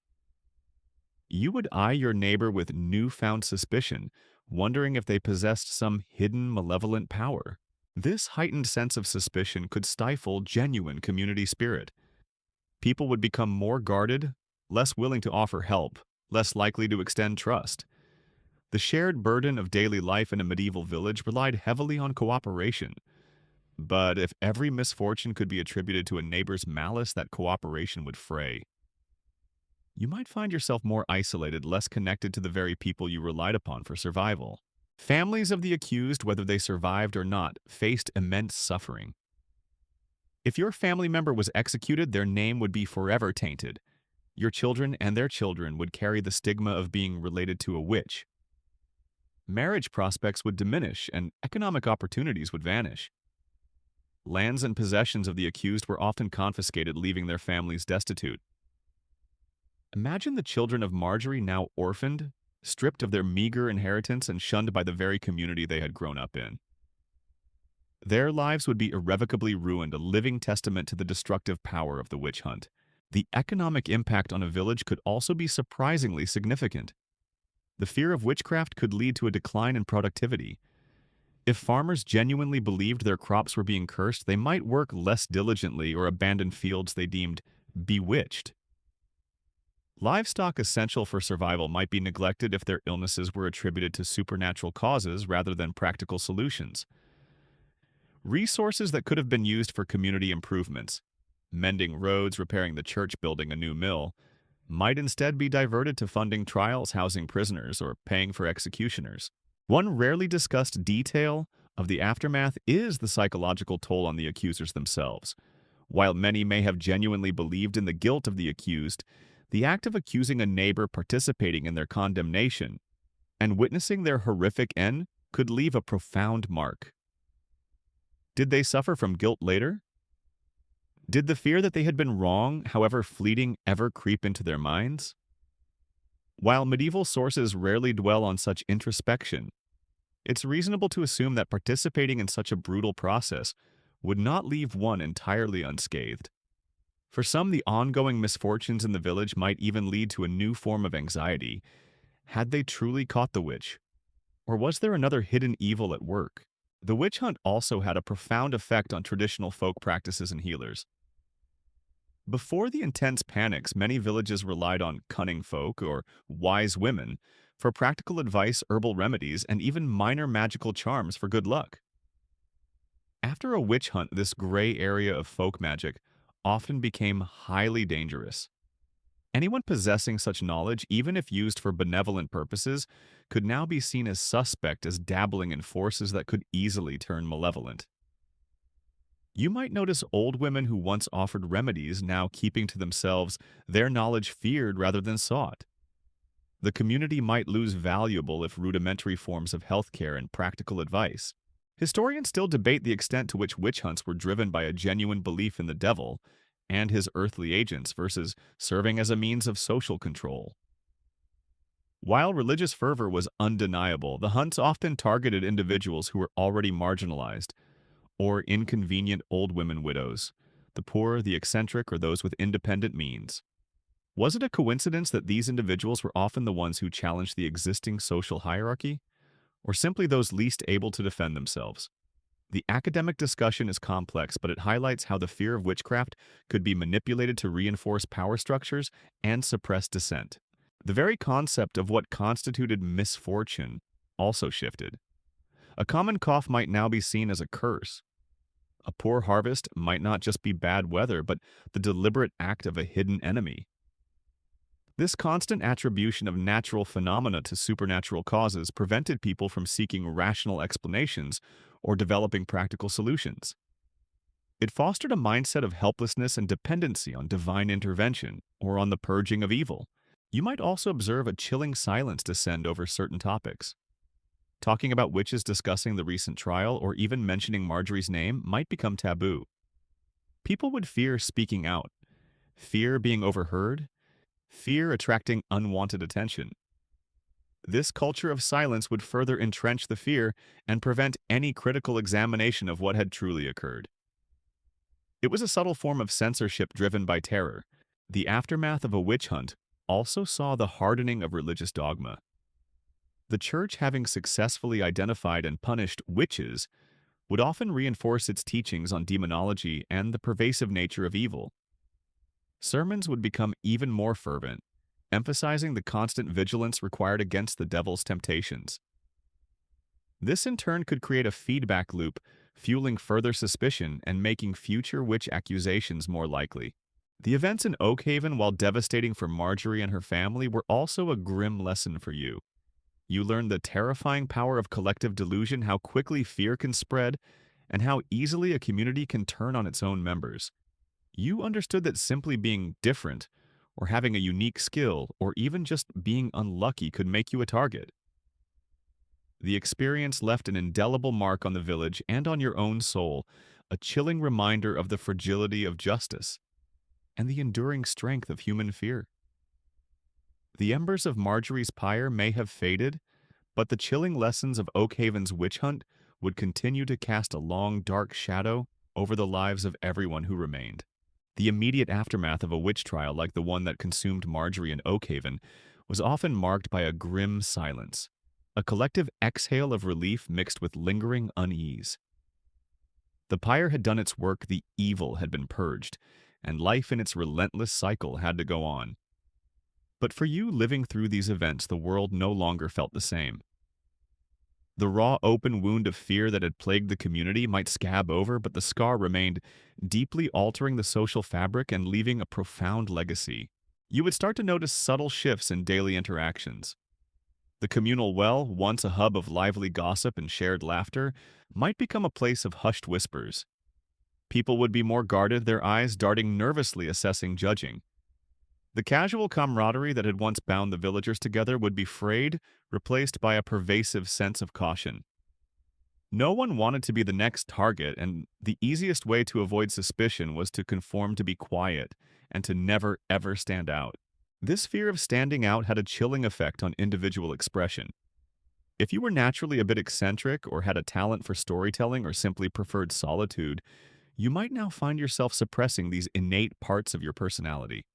S1: You would eye your neighbor with newfound suspicion, wondering if they possessed some hidden malevolent power. This heightened sense of suspicion could stifle genuine community spirit. People would become more guarded, less willing to offer help, less likely to extend trust. The shared burden of daily life in a medieval village relied heavily on cooperation. But if every misfortune could be attributed to a neighbor's malice, that cooperation would fray. You might find yourself more isolated, less connected to the very people you relied upon for survival. Families of the accused, whether they survived or not, faced immense suffering. If your family member was executed, their name would be forever tainted. Your children and their children would carry the stigma of being related to a witch. Marriage prospects would diminish and economic opportunities would vanish. Lands and possessions of the accused were often confiscated, leaving their families destitute. Imagine the children of Marjorie now orphaned, stripped of their meager inheritance and shunned by the very community they had grown up in. Their lives would be irrevocably ruined, a living testament to the destructive power of the witch hunt. The economic impact on a village could also be surprisingly significant. The fear of witchcraft could lead to a decline in productivity. If farmers genuinely believed their crops were being cursed, they might work less diligently or abandon fields they deemed bewitched. Livestock essential for survival might be neglected if their illnesses were attributed to supernatural causes rather than practical solutions. Resources that could have been used for community improvements, mending roads, repairing the church, building a new mill, might instead be diverted to funding trials, housing prisoners, or paying for executioners. One rarely discussed detail of the aftermath is the psychological toll on the accusers themselves. While many may have genuinely believed in the guilt of the accused, the act of accusing a neighbor, participating in their condemnation, and witnessing their horrific end could leave a profound mark. Did they suffer from guilt later? Did the fear that they had been wrong, however fleeting, ever creep into their minds? While medieval sources rarely dwell on such introspection, it's reasonable to assume that participating in such a brutal process would not leave one entirely unscathed. For some, the ongoing misfortunes in the village might even lead to a new form of anxiety. Had they truly caught the witch? Or was there another hidden evil at work? The witch hunt also had a profound effect on traditional folk practices and healers. Before the intense panics, many villages relied on cunning folk or wise women for practical advice, herbal remedies, and even minor magical charms for good luck. After a witch hunt, this gray area of folk magic often became highly dangerous. Anyone possessing such knowledge, even if used for benevolent purposes, could now be seen as suspect as dabbling in forces that could easily turn malevolent. You might notice old women who once offered remedies now keeping to themselves their knowledge feared rather than sought. The community might lose valuable if rudimentary forms of healthcare and practical advice. Historians still debate the extent to which witch hunts were driven by a genuine belief in the devil and his earthly agents versus serving as a means of social control. While religious fervor was undeniable, the hunts often targeted individuals who were already marginalized, or inconvenient old women widows, the poor, the eccentric, or those with independent means. Was it a coincidence that these individuals were often the ones who challenged the existing social hierarchy, or simply those least able to defend themselves? The academic discussion is complex, but it highlights how the fear of witchcraft could be manipulated to reinforce power structures and suppress dissent. The very concept of what constituted misfortune also shifted. A common cough might now be seen as a curse. A poor harvest might not just be bad weather, but the deliberate act of a hidden enemy. This constant attribution of natural phenomena to supernatural causes prevented people from seeking rational explanations or developing practical solutions. It fostered a mindset of helplessness and dependency on divine intervention or on the purging of evil. You might also observe a chilling silence descend over certain topics. Talking about witches discussing the recent trial or even mentioning Marjorie's name might become taboo. People would fear speaking out, fear being overheard, fear attracting unwanted attention. This culture of silence would further entrench the fear and prevent any critical examination of what had truly occurred. It was a subtle form of censorship driven by terror. The aftermath of a witch hunt also saw the hardening of religious dogma. The church, having successfully identified and punished witches, would often reinforce its teachings on demonology and the pervasive nature of evil. Sermons would become even more fervent, emphasizing the constant vigilance required against the devil's temptations. This in turn could create a feedback loop, fueling further suspicion and making future witch accusations more likely. The events in Oakhaven, while devastating for Marjorie and her family, were also a grim lesson for you. You learned the terrifying power of collective delusion, how quickly fear can spread, and how easily a community can turn on its own members. You understood that simply being different, or having a unique skill, or even just being unlucky could make you a target. The experience left an indelible mark on the village and on your own soul, a chilling reminder of the fragility of justice and the enduring strength of human fear. The embers of Marjorie's pyre may have faded, but the chilling lessons of Oakhaven's witch hunt would continue to cast a long, dark shadow over the lives of everyone who remained. The immediate aftermath of a witch trial like the one that consumed Marjorie in Oakhaven was often marked by a grim silence, a collective exhale of relief mixed with lingering unease. The pyre had done its work, the evil had been purged, and life in its relentless cycle had to go on. But for you living through these events, the world no longer felt the same. The raw, open wound of fear that had plagued the community might scab over, but the scar remained, deeply altering the social fabric and leaving a profound legacy. You would start to notice subtle shifts in daily interactions. The communal well, once a hub of lively gossip and shared laughter, might become a place of hushed whispers. People would be more guarded, their eyes darting nervously, assessing, judging. The casual camaraderie that had once bound the villagers together would be frayed, replaced by a pervasive sense of caution. No one wanted to be the next target, and the easiest way to avoid suspicion was to conform, to be quiet, and to never ever stand out. This fear of standing out had a chilling effect on individual expression. If you were naturally a bit eccentric or had a talent for storytelling or simply preferred solitude, you might now find yourself suppressing these innate parts of your personality.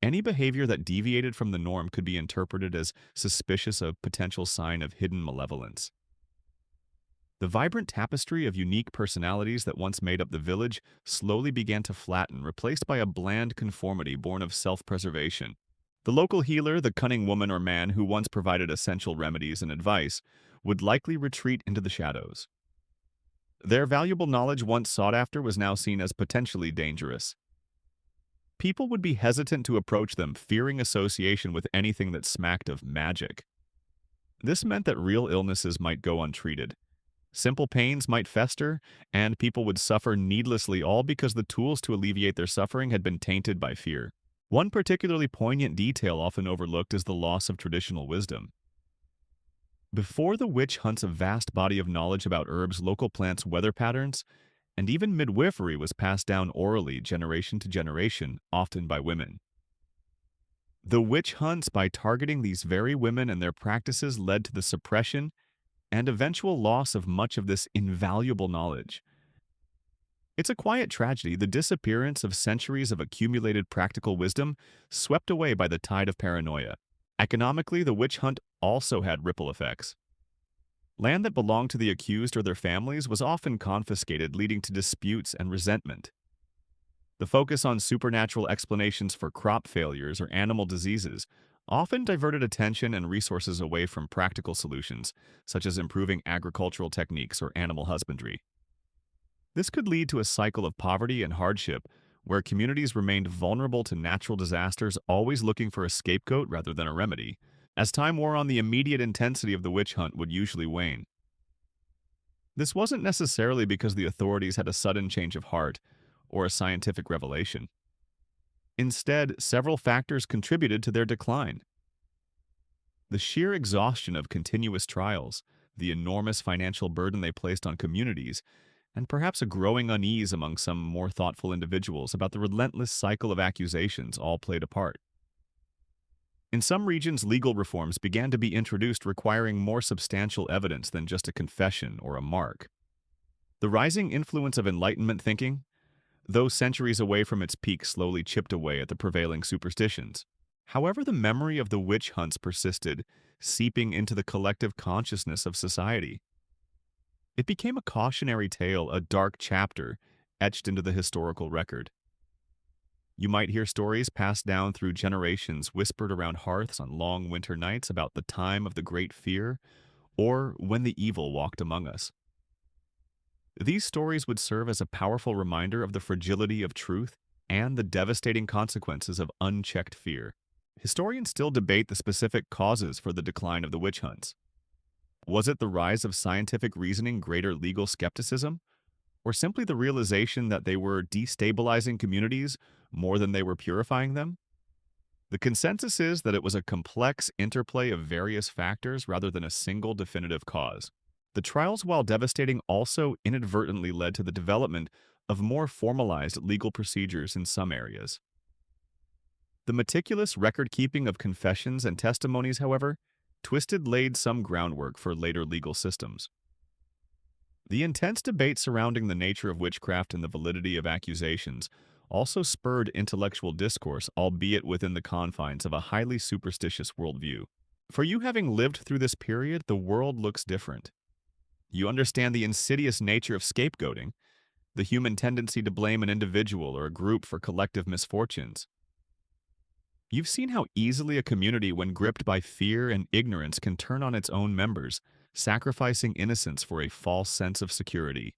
S1: Any behavior that deviated from the norm could be interpreted as suspicious, a potential sign of hidden malevolence. The vibrant tapestry of unique personalities that once made up the village slowly began to flatten, replaced by a bland conformity born of self-preservation. The local healer, the cunning woman or man who once provided essential remedies and advice, would likely retreat into the shadows. Their valuable knowledge, once sought after, was now seen as potentially dangerous. People would be hesitant to approach them, fearing association with anything that smacked of magic. This meant that real illnesses might go untreated. Simple pains might fester, and people would suffer needlessly, all because the tools to alleviate their suffering had been tainted by fear. One particularly poignant detail often overlooked is the loss of traditional wisdom. Before the witch hunts, a vast body of knowledge about herbs, local plants, weather patterns, and even midwifery was passed down orally, generation to generation, often by women. The witch hunts by targeting these very women and their practices led to the suppression and eventual loss of much of this invaluable knowledge. It's a quiet tragedy, the disappearance of centuries of accumulated practical wisdom swept away by the tide of paranoia. Economically, the witch hunt also had ripple effects. Land that belonged to the accused or their families was often confiscated, leading to disputes and resentment. The focus on supernatural explanations for crop failures or animal diseases often diverted attention and resources away from practical solutions, such as improving agricultural techniques or animal husbandry. This could lead to a cycle of poverty and hardship, where communities remained vulnerable to natural disasters, always looking for a scapegoat rather than a remedy. As time wore on, the immediate intensity of the witch hunt would usually wane. This wasn't necessarily because the authorities had a sudden change of heart or a scientific revelation. Instead, several factors contributed to their decline. The sheer exhaustion of continuous trials, the enormous financial burden they placed on communities, and perhaps a growing unease among some more thoughtful individuals about the relentless cycle of accusations all played a part. In some regions, legal reforms began to be introduced requiring more substantial evidence than just a confession or a mark. The rising influence of Enlightenment thinking, though centuries away from its peak, slowly chipped away at the prevailing superstitions. However, the memory of the witch hunts persisted, seeping into the collective consciousness of society. It became a cautionary tale, a dark chapter etched into the historical record. You might hear stories passed down through generations, whispered around hearths on long winter nights about the time of the Great Fear or when the evil walked among us. These stories would serve as a powerful reminder of the fragility of truth and the devastating consequences of unchecked fear. Historians still debate the specific causes for the decline of the witch hunts. Was it the rise of scientific reasoning, greater legal skepticism, or simply the realization that they were destabilizing communities more than they were purifying them? The consensus is that it was a complex interplay of various factors rather than a single definitive cause. The trials, while devastating, also inadvertently led to the development of more formalized legal procedures in some areas. The meticulous record-keeping of confessions and testimonies, however, laid some groundwork for later legal systems. The intense debate surrounding the nature of witchcraft and the validity of accusations also spurred intellectual discourse, albeit within the confines of a highly superstitious worldview. For you, having lived through this period, the world looks different. You understand the insidious nature of scapegoating, the human tendency to blame an individual or a group for collective misfortunes. You've seen how easily a community, when gripped by fear and ignorance, can turn on its own members, sacrificing innocence for a false sense of security.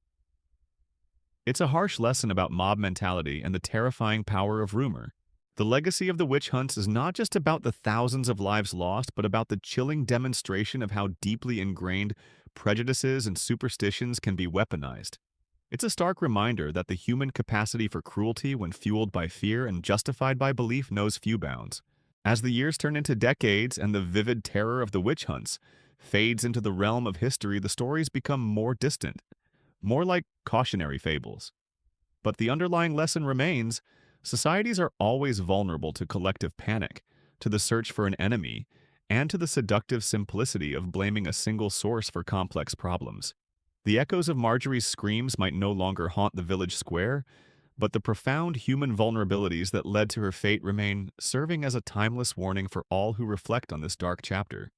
S1: It's a harsh lesson about mob mentality and the terrifying power of rumor. The legacy of the witch hunts is not just about the thousands of lives lost, but about the chilling demonstration of how deeply ingrained prejudices and superstitions can be weaponized. It's a stark reminder that the human capacity for cruelty, when fueled by fear and justified by belief, knows few bounds. As the years turn into decades and the vivid terror of the witch hunts fades into the realm of history, the stories become more distant, more like cautionary fables. But the underlying lesson remains: societies are always vulnerable to collective panic, to the search for an enemy, and to the seductive simplicity of blaming a single source for complex problems. The echoes of Marjorie's screams might no longer haunt the village square, but the profound human vulnerabilities that led to her fate remain, serving as a timeless warning for all who reflect on this dark chapter.